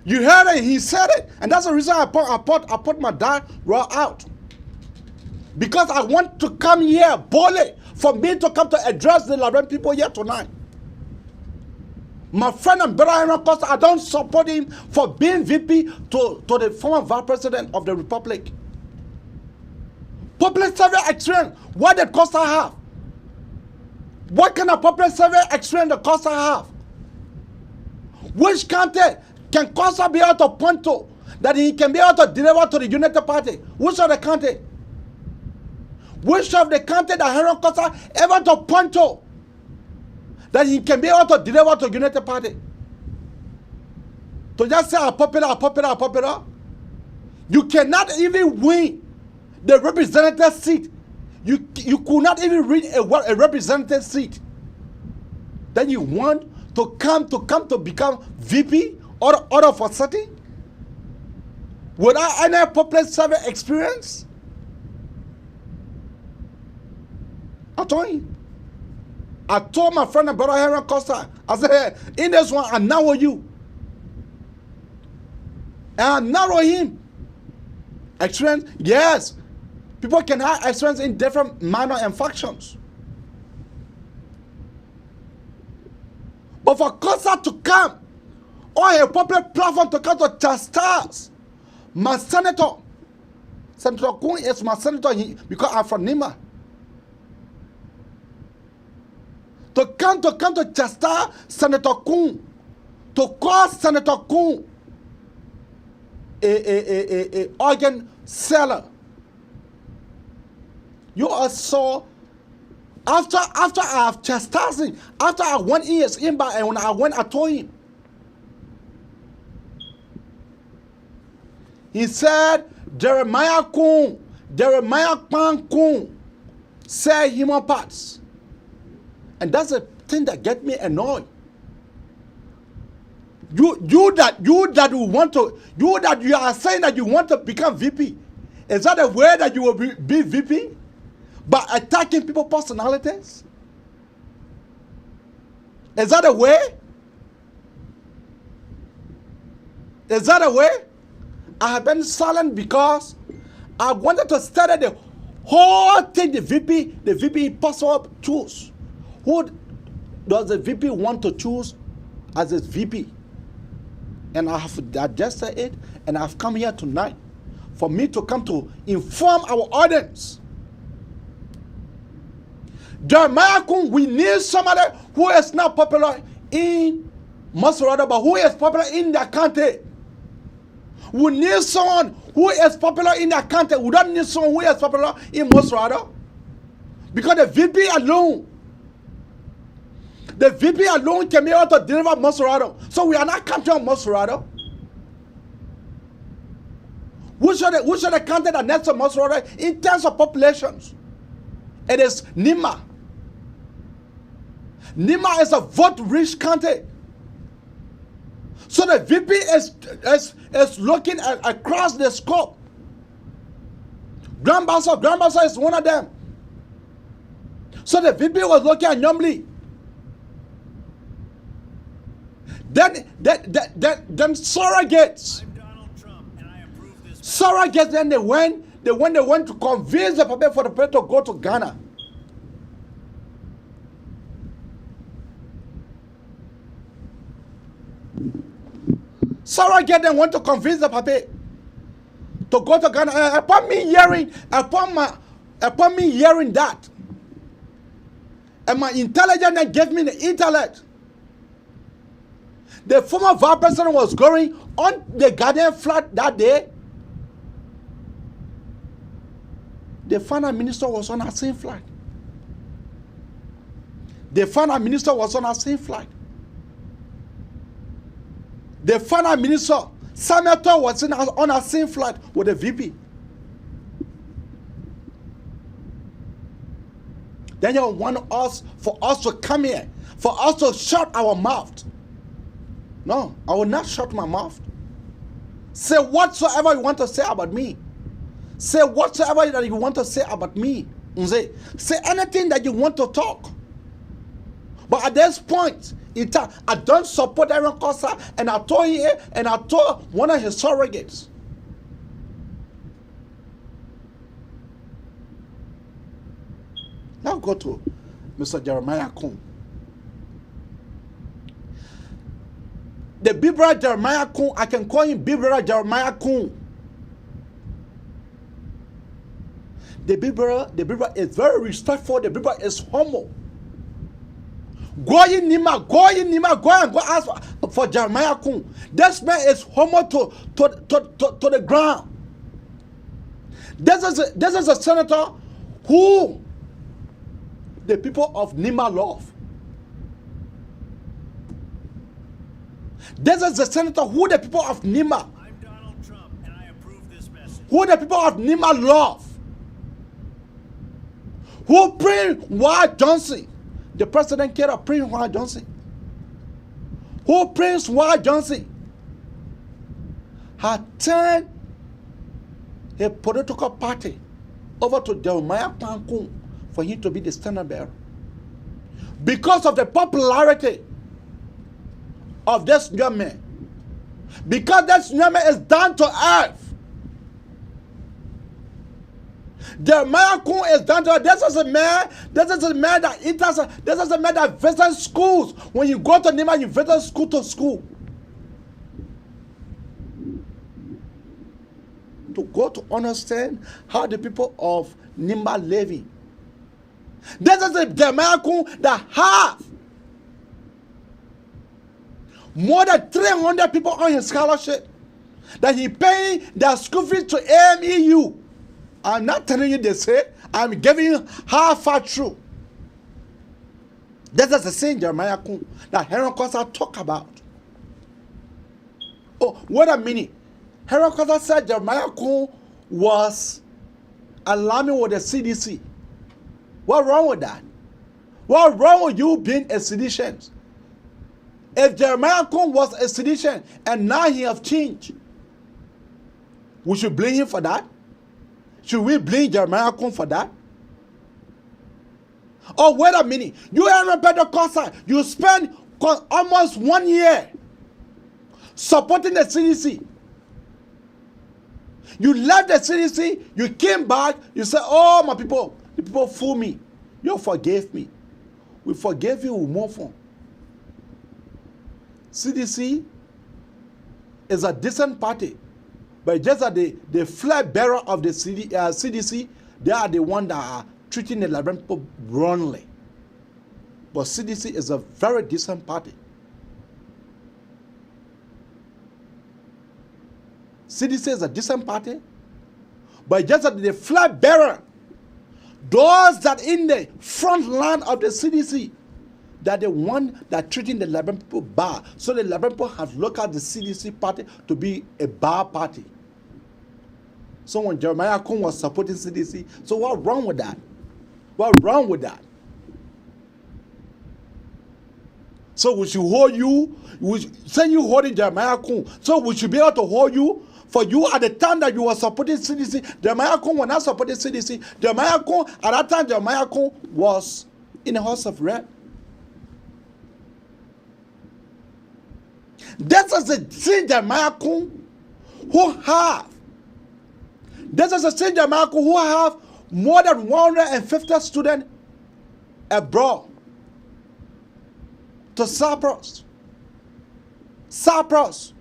You heard it. He said it, and that's the reason I put my dad raw out. Because I want to come here boldly, for me to come to address the Liberian people here tonight. My friend and brother Aaron Costa, I don't support him for being VP to the former vice president of the republic. Public survey experience, what did Costa have? What kind of public survey experience did Costa have? Which county can Costa be able to point to that he can be able to deliver to the United Party? Which of the county? Which of the county that Aaron Costa ever to point to that he can be able to deliver to United Party? To just say popular. You cannot even win the representative seat. You could not even reach a representative seat. Then you want to come to become VP order for setting without any public survey experience? I told my friend and brother Aaron Costa, I said, hey, in this one, I narrow you. And I narrow him. Experience, yes. People can have experience in different manner and factions. But for Costa to come on a public platform to come to chastise my senator, Senator Kun is my senator because I'm from Nima. To come to chastise Senator Kun, to call Senator Kun a organ seller. You are so, after I have chastised him, after I went in his inbox, and when I went, I told him. He said, Jeremiah Kun sell human parts. And that's the thing that get me annoyed. You that you are saying that you want to become VP. Is that the way that you will be VP? By attacking people's personalities? Is that a way? Is that a way? I have been silent because I wanted to study the whole thing the VP possible choose. Who does the VP want to choose as his VP? And I have digested it, and I've come here tonight for me to come to inform our audience. Jeremiah Kun, we need somebody who is not popular in Masurada, but who is popular in their country. We need someone who is popular in their country. We don't need someone who is popular in Masurada. Because the VP alone can be able to deliver Masurada. So we are not counting on Masurada. Which are the country that next to Masurada in terms of populations? It is Nima. Nima is a vote-rich country. So the VP is looking across the scope. Grandmaster is one of them. So the VP was looking at Nyomli. Then surrogates. Surrogates, then they went to convince the people for the people to go to Ghana. Surrogate then went to convince the people to go to Ghana. Upon me hearing that, and my intelligence then gave me the intellect. The former vice president was going on the Guardian flight that day. The finance minister was on our same flight. The finance minister was on our same flight. The finance minister, Samuel was on our same flight with the VP. Then you want for us to come here, for us to shut our mouth. No, I will not shut my mouth. Say whatsoever you want to say about me. Say whatsoever that you want to say about me. Say anything that you want to talk. But at this point, I don't support Aaron Costa, and I told him, and I told one of his surrogates. Now go to Mr. Jeremiah Kuhn. The Bibra Jeremiah Kuhn, I can call him Bibra Jeremiah Kuhn. The Bibra is very respectful. The Bibra is humble. Go and go ask for Jeremiah Kuhn. This man is humble to the ground. This is a senator who the people of Nima love. This is the senator who the people of Nima, I'm Donald Trump, and I approve this message. who the people of Nima love. Who Prince White Johnson, the president care of Prince White Johnson. Who Prince White Johnson had turned a political party over to Jeremiah Kuhn for him to be the standard bearer. Because of the popularity of this young man. Because this young man is down to earth. Jeremiah Kuhn is down to earth. This is a man that enters, this is a man that visits schools. When you go to Nima, you visit school to school. To go to understand how the people of Nima living. This is a Jeremiah Kuhn that have more than 300 people on his scholarship, that he paying their school fees to AMEU. I'm not telling you they say, I'm giving you how far true. This is the same Jeremiah Kuhn that Heron Costa talk about. Oh, wait a minute. Heron Costa said Jeremiah Kuhn was alarming with the CDC. What's wrong with that? What's wrong with you being a sedition? If Jeremiah Kuhn was a sedition and now he have changed, we should blame him for that? Should we blame Jeremiah Kuhn for that? Oh, wait a minute. You Aaron Pentecostal, you spent almost 1 year supporting the CDC. You left the CDC, you came back, you said, oh, my people, the people fool me. You forgave me. We forgave you, we move on. CDC is a decent party, but just that the flag bearer of the CDC, they are the one that are treating the Liberian people wrongly. But CDC is a very decent party. CDC is a decent party, but just that the flag bearer, those that in the front line of the CDC, that the one that treating the Liberian people bad. So the Liberian people have looked at the CDC party to be a bad party. So when Jeremiah Kuhn was supporting CDC, so what's wrong with that? What's wrong with that? So we should hold you, send you holding Jeremiah Kuhn. So we should be able to hold you for you at the time that you were supporting CDC. Jeremiah Kuhn was not supporting CDC. Jeremiah Kuhn, at that time, Jeremiah Kuhn was in the House of Rep. This is the same Jeremiah Kuhn who have. This is the same Jeremiah Kuhn who have more than 150 students abroad to Cyprus. Cyprus.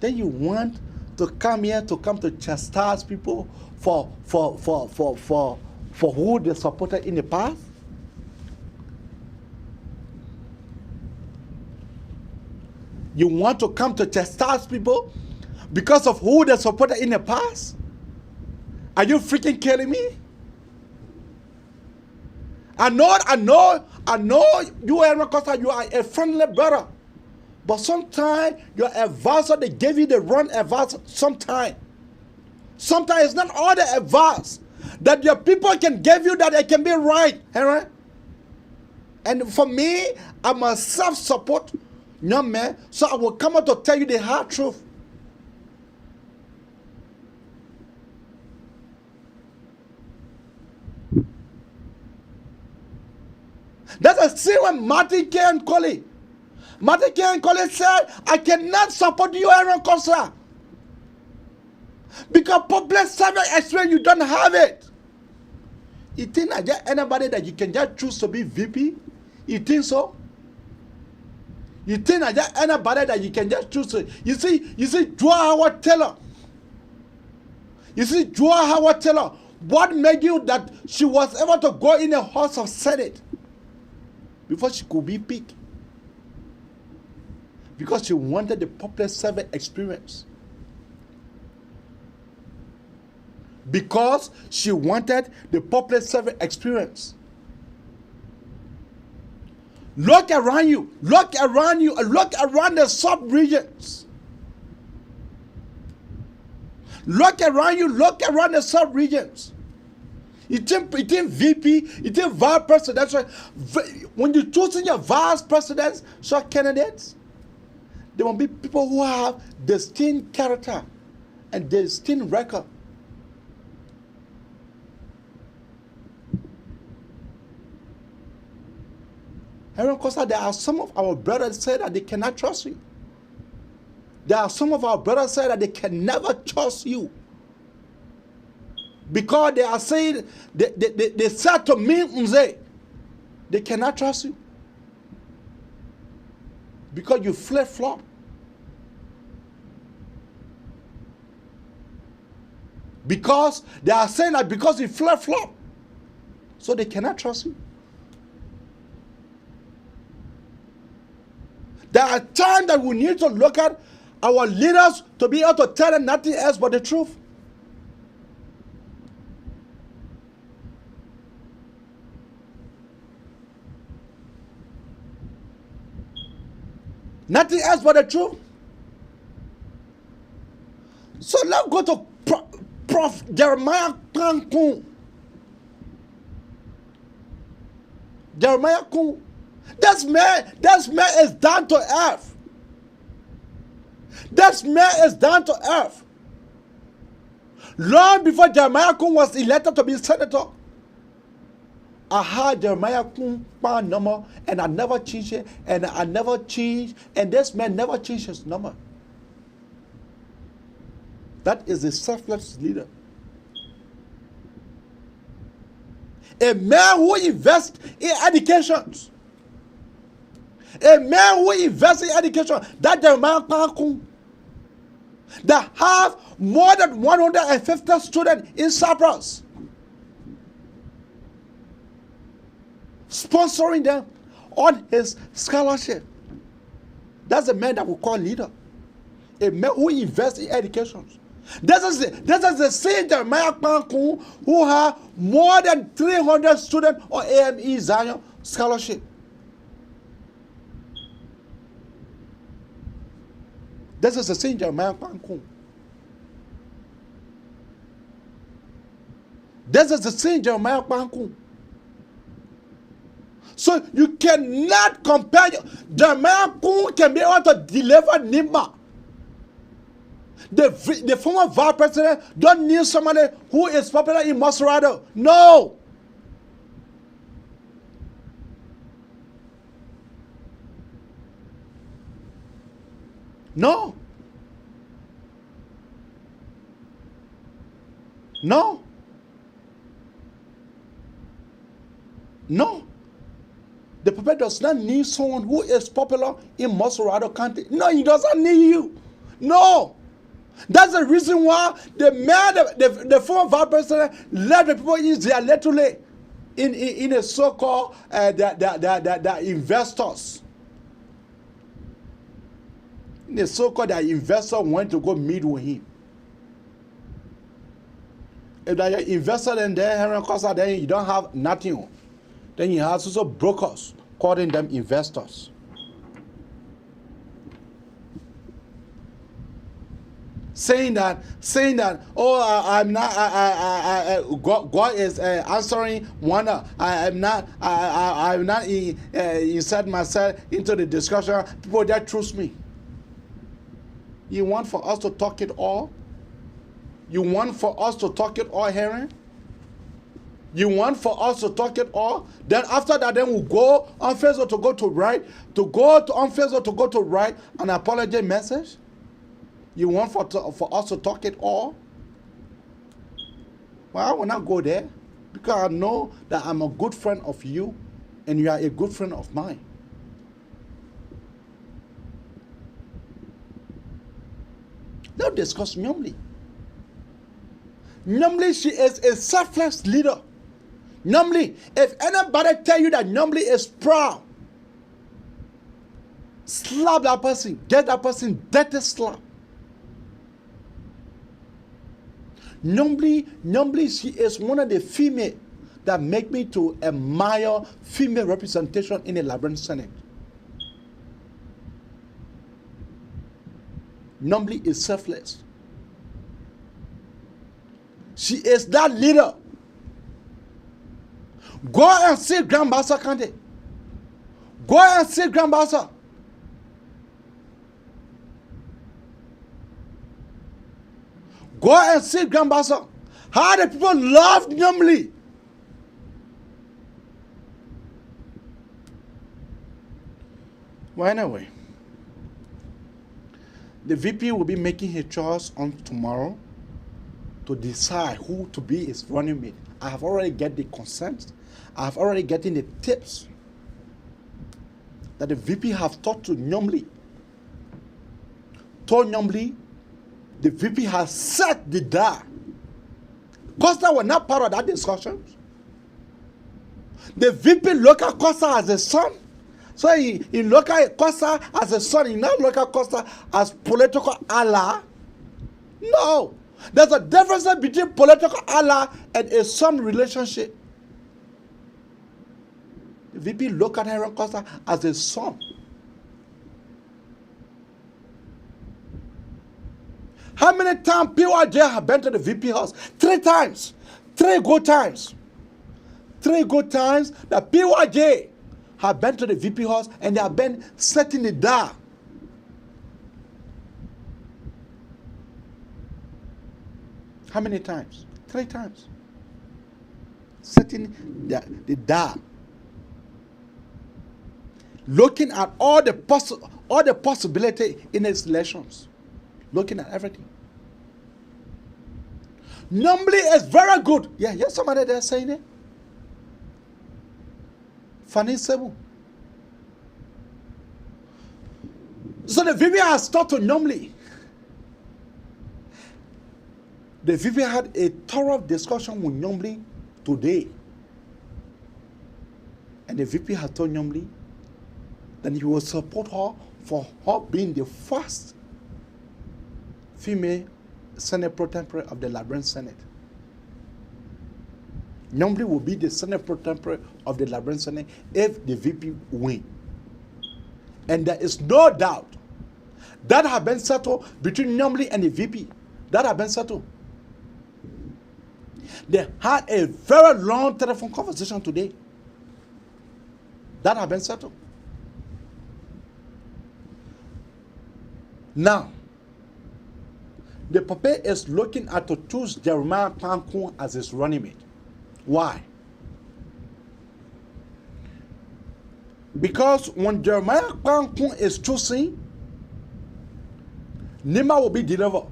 Then you want to come here to come to chastise people for who they supported in the past? You want to come to chastise people because of who they supported in the past? Are you freaking kidding me? I know you Aaron Costa, you are a friendly brother. But sometimes your advisor, they give you the wrong advice sometimes. Sometimes it's not all the advice that your people can give you that it can be right. Right? And for me, I'm a self-support young man, so I will come out to tell you the hard truth. That's a sin when Martin K. and Coley. Martin K. and Coley said, I cannot support you, Aaron Costa. Because public service experience, you don't have it. You think that just anybody that you can just choose to be VP? You think so? You think that just anybody that you can just choose to? You see, Joa Howard Taylor. You see, Joa Howard Taylor. What made you that she was able to go in the House of Senate before she could be picked? Because she wanted the public service experience. Because she wanted the public service experience. Look around you. Look around you. Look around the sub-regions. Look around you. Look around the sub-regions. You think VP, you think vice presidential. When you're choosing your vice presidential candidates, there will be people who have distinct character and distinct record. Aaron Costa, there are some of our brothers say that they cannot trust you. There are some of our brothers say that they can never trust you. Because they are saying, they said to me, they cannot trust you. Because you flip-flop. Because they are saying that because you flip-flop, so they cannot trust you. There are times that we need to look at our leaders to be able to tell them nothing else but the truth. Nothing else but the truth. So let's go to Prof. Jeremiah Kankun. Jeremiah Kun. This man is down to earth. This man is down to earth. Long before Jeremiah Kun was elected to be senator, I had Jeremiah Kun number and I never changed it, and I never changed, and this man never changed his number. That is a selfless leader. A man who invests in education. A man who invests in education. That Jeremiah Kun that have more than 150 students in Cyprus, sponsoring them on his scholarship. That's a man that we call leader. A man who invests in education. This is the same Jeremiah Kun who have more than 300 students on AME Zion scholarship. This is the same Jeremiah Kun. This is the same Jeremiah Kun. So you cannot compare. Jeremiah Kun can be able to deliver Nimba. The former vice president don't need somebody who is popular in Maserado. No. No. No. No. The prophet does not need someone who is popular in Maserado County. No, he doesn't need you. No. That's the reason why the former vice president let the people use their literally in a so-called the investors. The so-called the investor went to go meet with him. If the investor then there, then you don't have nothing. Then you have also brokers calling them investors. Saying that, oh, I'm not, God is answering one. I'm not insert myself into the discussion. People that trust me. You want for us to talk it all? You want for us to talk it all, Heron? You want for us to talk it all? Then after that, then we'll go on Facebook to go to write, on Facebook to go to write an apology message? You want for us to talk it all? Well, I will not go there. Because I know that I'm a good friend of you and you are a good friend of mine. Let's discuss Nyomli. Nyomli, she is a selfless leader. Nyomli, if anybody tell you that Nyomli is proud, slap that person, get that person dirty slap. Nyomli, she is one of the female that make me to admire female representation in the Liberian Senate. Nyomli is selfless. She is that leader. Go and see Grandmaster Kante. Go and see Grandmaster. Go and see Grandmaster. How the people love Nyomli. Well, anyway, the VP will be making his choice on tomorrow to decide who to be his running mate. I have already get the consent. I have already gotten the tips that the VP have talked to Nyomli. Told Nyomli, the VP has set the dar. Costa was not part of that discussion. The VP look at Costa as a son. So he look at Costa as a son. He not look at Costa as political ally. No. There's a difference between political ally and a son relationship. The VP look at Aaron Costa as a son. How many times PYJ have been to the VP house? 3 times. 3 good times. 3 good times that PYJ have been to the VP house and they have been setting the dar. How many times? 3 times. Setting the dar. Looking at all the possibility in its elections. Looking at everything. Nyomli is very good. Yeah, yes, somebody there saying it. Fanny Sebu. So the VP has talked to Nyomli. The VP had a thorough discussion with Nyomli today. And the VP had told Nyomli that he will support her for her being the first female Senate pro tempore of the Liberian Senate. Nyomli will be the Senate pro tempore of the Liberian Senate if the VP win. And there is no doubt that has been settled between Nyomli and the VP. That has been settled. They had a very long telephone conversation today. That has been settled. Now, the Papa is looking at to choose Jeremiah Pankun as his running mate. Why? Because when Jeremiah Pankun is choosing, Nimba will be delivered.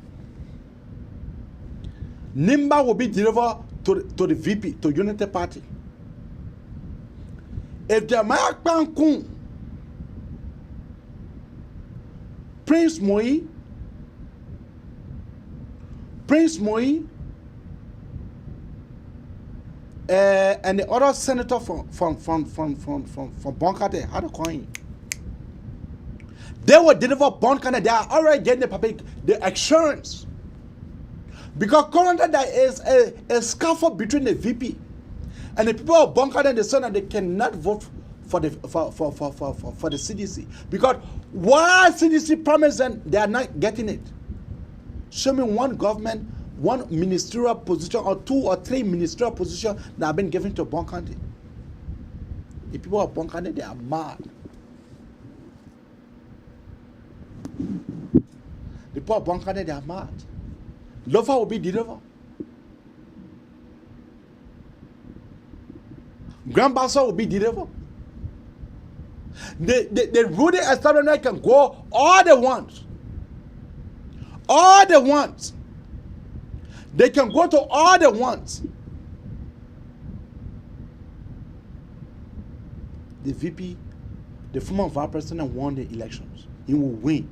Nimba will be delivered to the VP, to Unity Party. If Jeremiah Pankun, Prince Moi, and the other senator from Bonkate, how to call him? They will deliver Bonkate. They are already getting the public the assurance. Because currently there is a scaffold between the VP and the people of Bonkate and the Senate. They cannot vote for the CDC. Because while CDC promised them, they are not getting it. Show me one government, one ministerial position, or 2 or 3 ministerial positions that have been given to Bonkante. The people of Bonkante, they are mad. The people of Bonkante, they are mad. Lofa will be delivered. Grandmaster will be delivered. The ruling establishment can go all they want. All they want. They can go to all they want. the VP, the former vice president won the elections. He will win.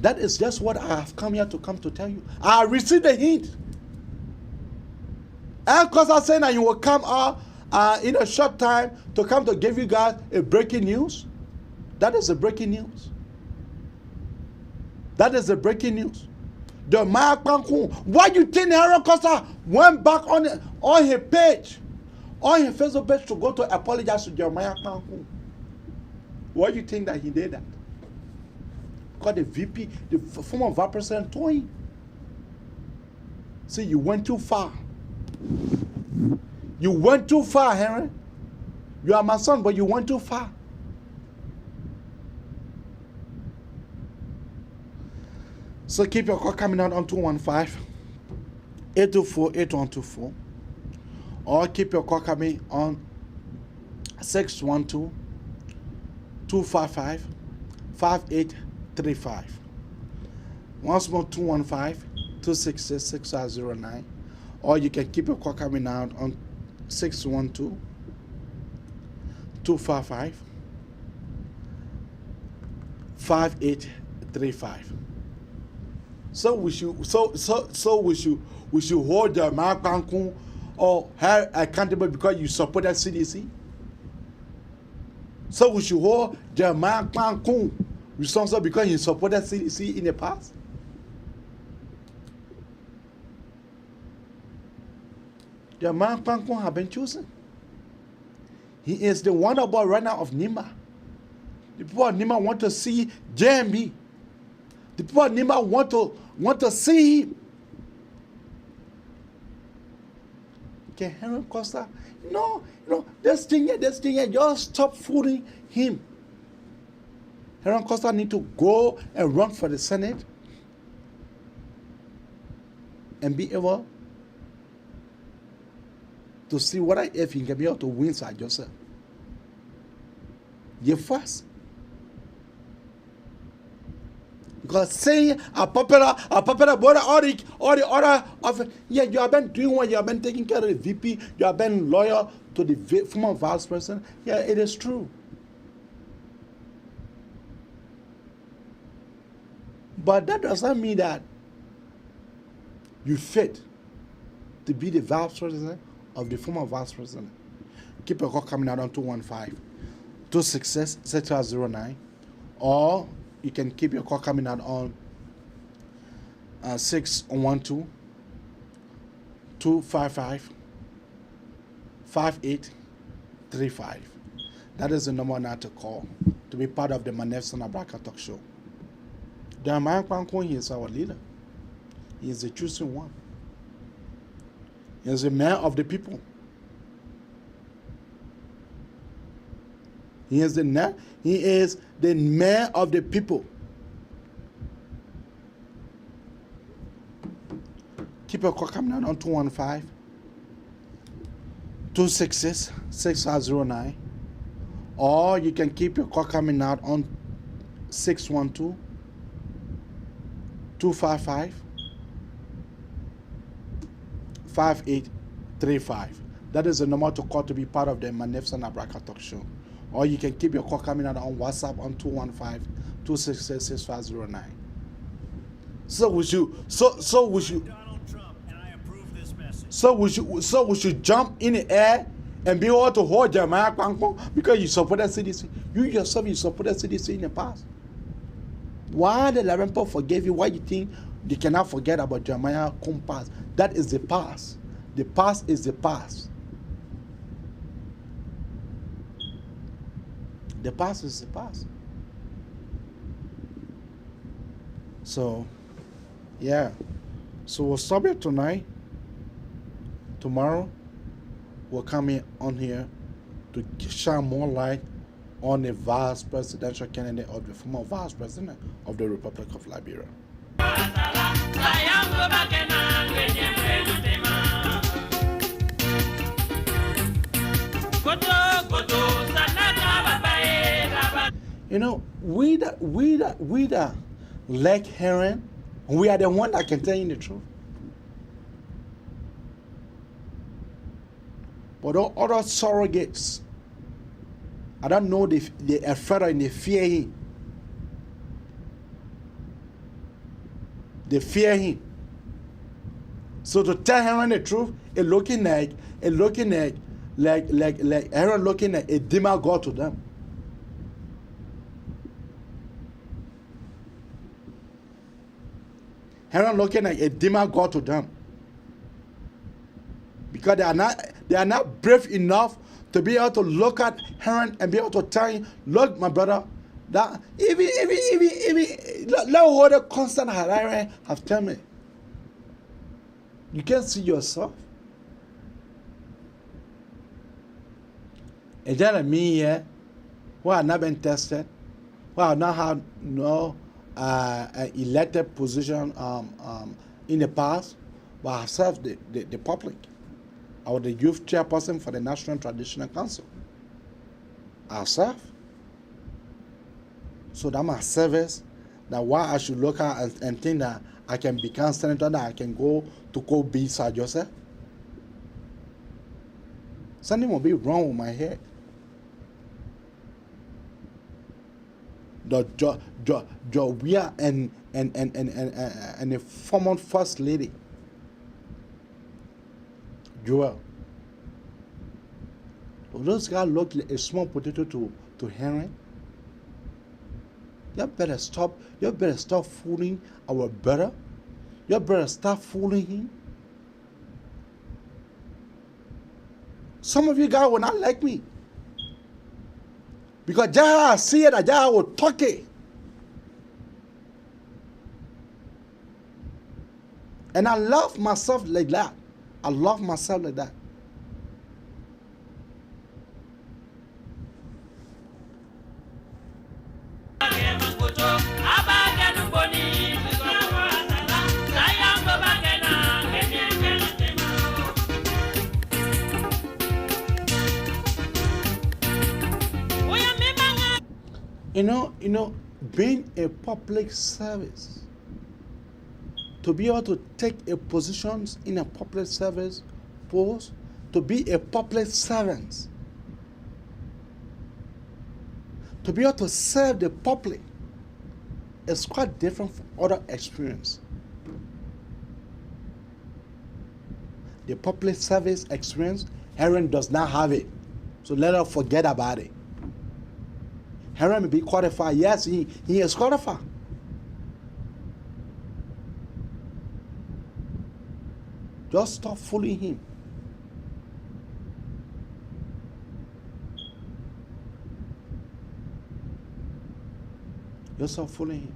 That is just what I have come here to tell you. I received a hint. And because I'm saying that you will come out in a short time to come to give you guys a breaking news. That is the breaking news. That is the breaking news. The Maya Kwanku. Why do you think Aaron Costa went back on his page, on his Facebook page to go to apologize to Jeremiah Kwanku? Why do you think that he did that? Because the VP, the former vice president, told him. See, you went too far. You went too far, Henry. You are my son, but you went too far. So keep your call coming out on 215-824-8124. Or keep your call coming on 612-255-5835. Once more, 215-266-6509. Or you can keep your call coming out on 612-255-5835. So we should hold the Mark Bankun or her accountable because you supported CDC. So we should hold the Mark Bankun responsible because he supported CDC in the past. The Mark Bankun have been chosen. He is the wonderful runner of Nima. The people of Nima want to see JMB. The people of Nima want to see him. Can Henry Costa? No, this thing here, just stop fooling him. Henry Costa need to go and run for the Senate and be able to see whether if he can be able to win Sir Joseph. You first. Because saying a popular border all the order of you have been doing what you have been taking care of the VP, you have been loyal to the former vice president. Yeah, it is true. But that does not mean that you fit to be the vice president of the former vice president. Keep your call coming out on 215-266-6509, or you can keep your call coming out on 612-255-5835. That is the number now to call to be part of the Manefson Abraka Talk Show. Jeremiah Kwanku, he is our leader. He is the chosen one. He is the mayor of the people. He is the mayor of the people. Keep your call coming out on 215-266-6509. Or you can keep your call coming out on 612-255-5835. That is the number to call to be part of the Manefson Abraka Talk Show. Or you can keep your call coming out on WhatsApp on 215-266-6509. So we should jump in the air and be able to hold Jeremiah Kwanku because you supported CDC. You yourself, you supported CDC in the past. Why the Larampo forgave you? Why you think they cannot forget about Jeremiah Kwanku? That is the past. The past is the past. The past is the past. So, yeah. So we'll stop it tonight. Tomorrow, we'll come in on here to shine more light on the vice presidential candidate of the former vice president of the Republic of Liberia. You know, we that like hearing, we are the one that can tell you the truth. But all other surrogates, I don't know they afraid and they fear him. They fear him. So to tell Aaron the truth, it looking like Aaron looking like a demigod to them. Aaron looking like a demigod to them. Because they are not brave enough to be able to look at Aaron and be able to tell him, look, my brother, that even let hold a constant Harare have tell me. You can't see yourself. Is that a me here who have not been tested, who have not had no elected position in the past, but have served the public? I was the youth chairperson for the National Traditional Council. I serve. So that's my service. That why I should look at and think that I can become senator, that I can go to be Sir Joseph. Something will be wrong with my head. The Joia and the former first lady, Joel. Those guys look like a small potato to Henry. You better stop fooling our brother. You better stop fooling him. Some of you guys will not like me. Because Jaha see it, Jaha will talk it. And I love myself like that. I love myself like that. You know, being a public service, to be able to take a position in a public service post, to be a public servant, to be able to serve the public, is quite different from other experience. The public service experience, Aaron does not have it. So let us forget about it. Aaron may be qualified. Yes, he is qualified. Just stop fooling him. Just stop fooling him.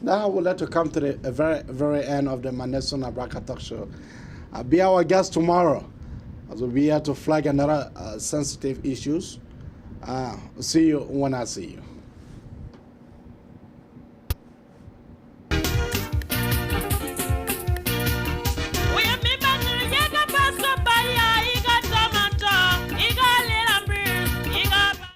Now I would like to come to the very end of the Maneso Nabraka Talk Show. I'll be our guest tomorrow, as we'll be here to flag another sensitive issues. See you when I see you.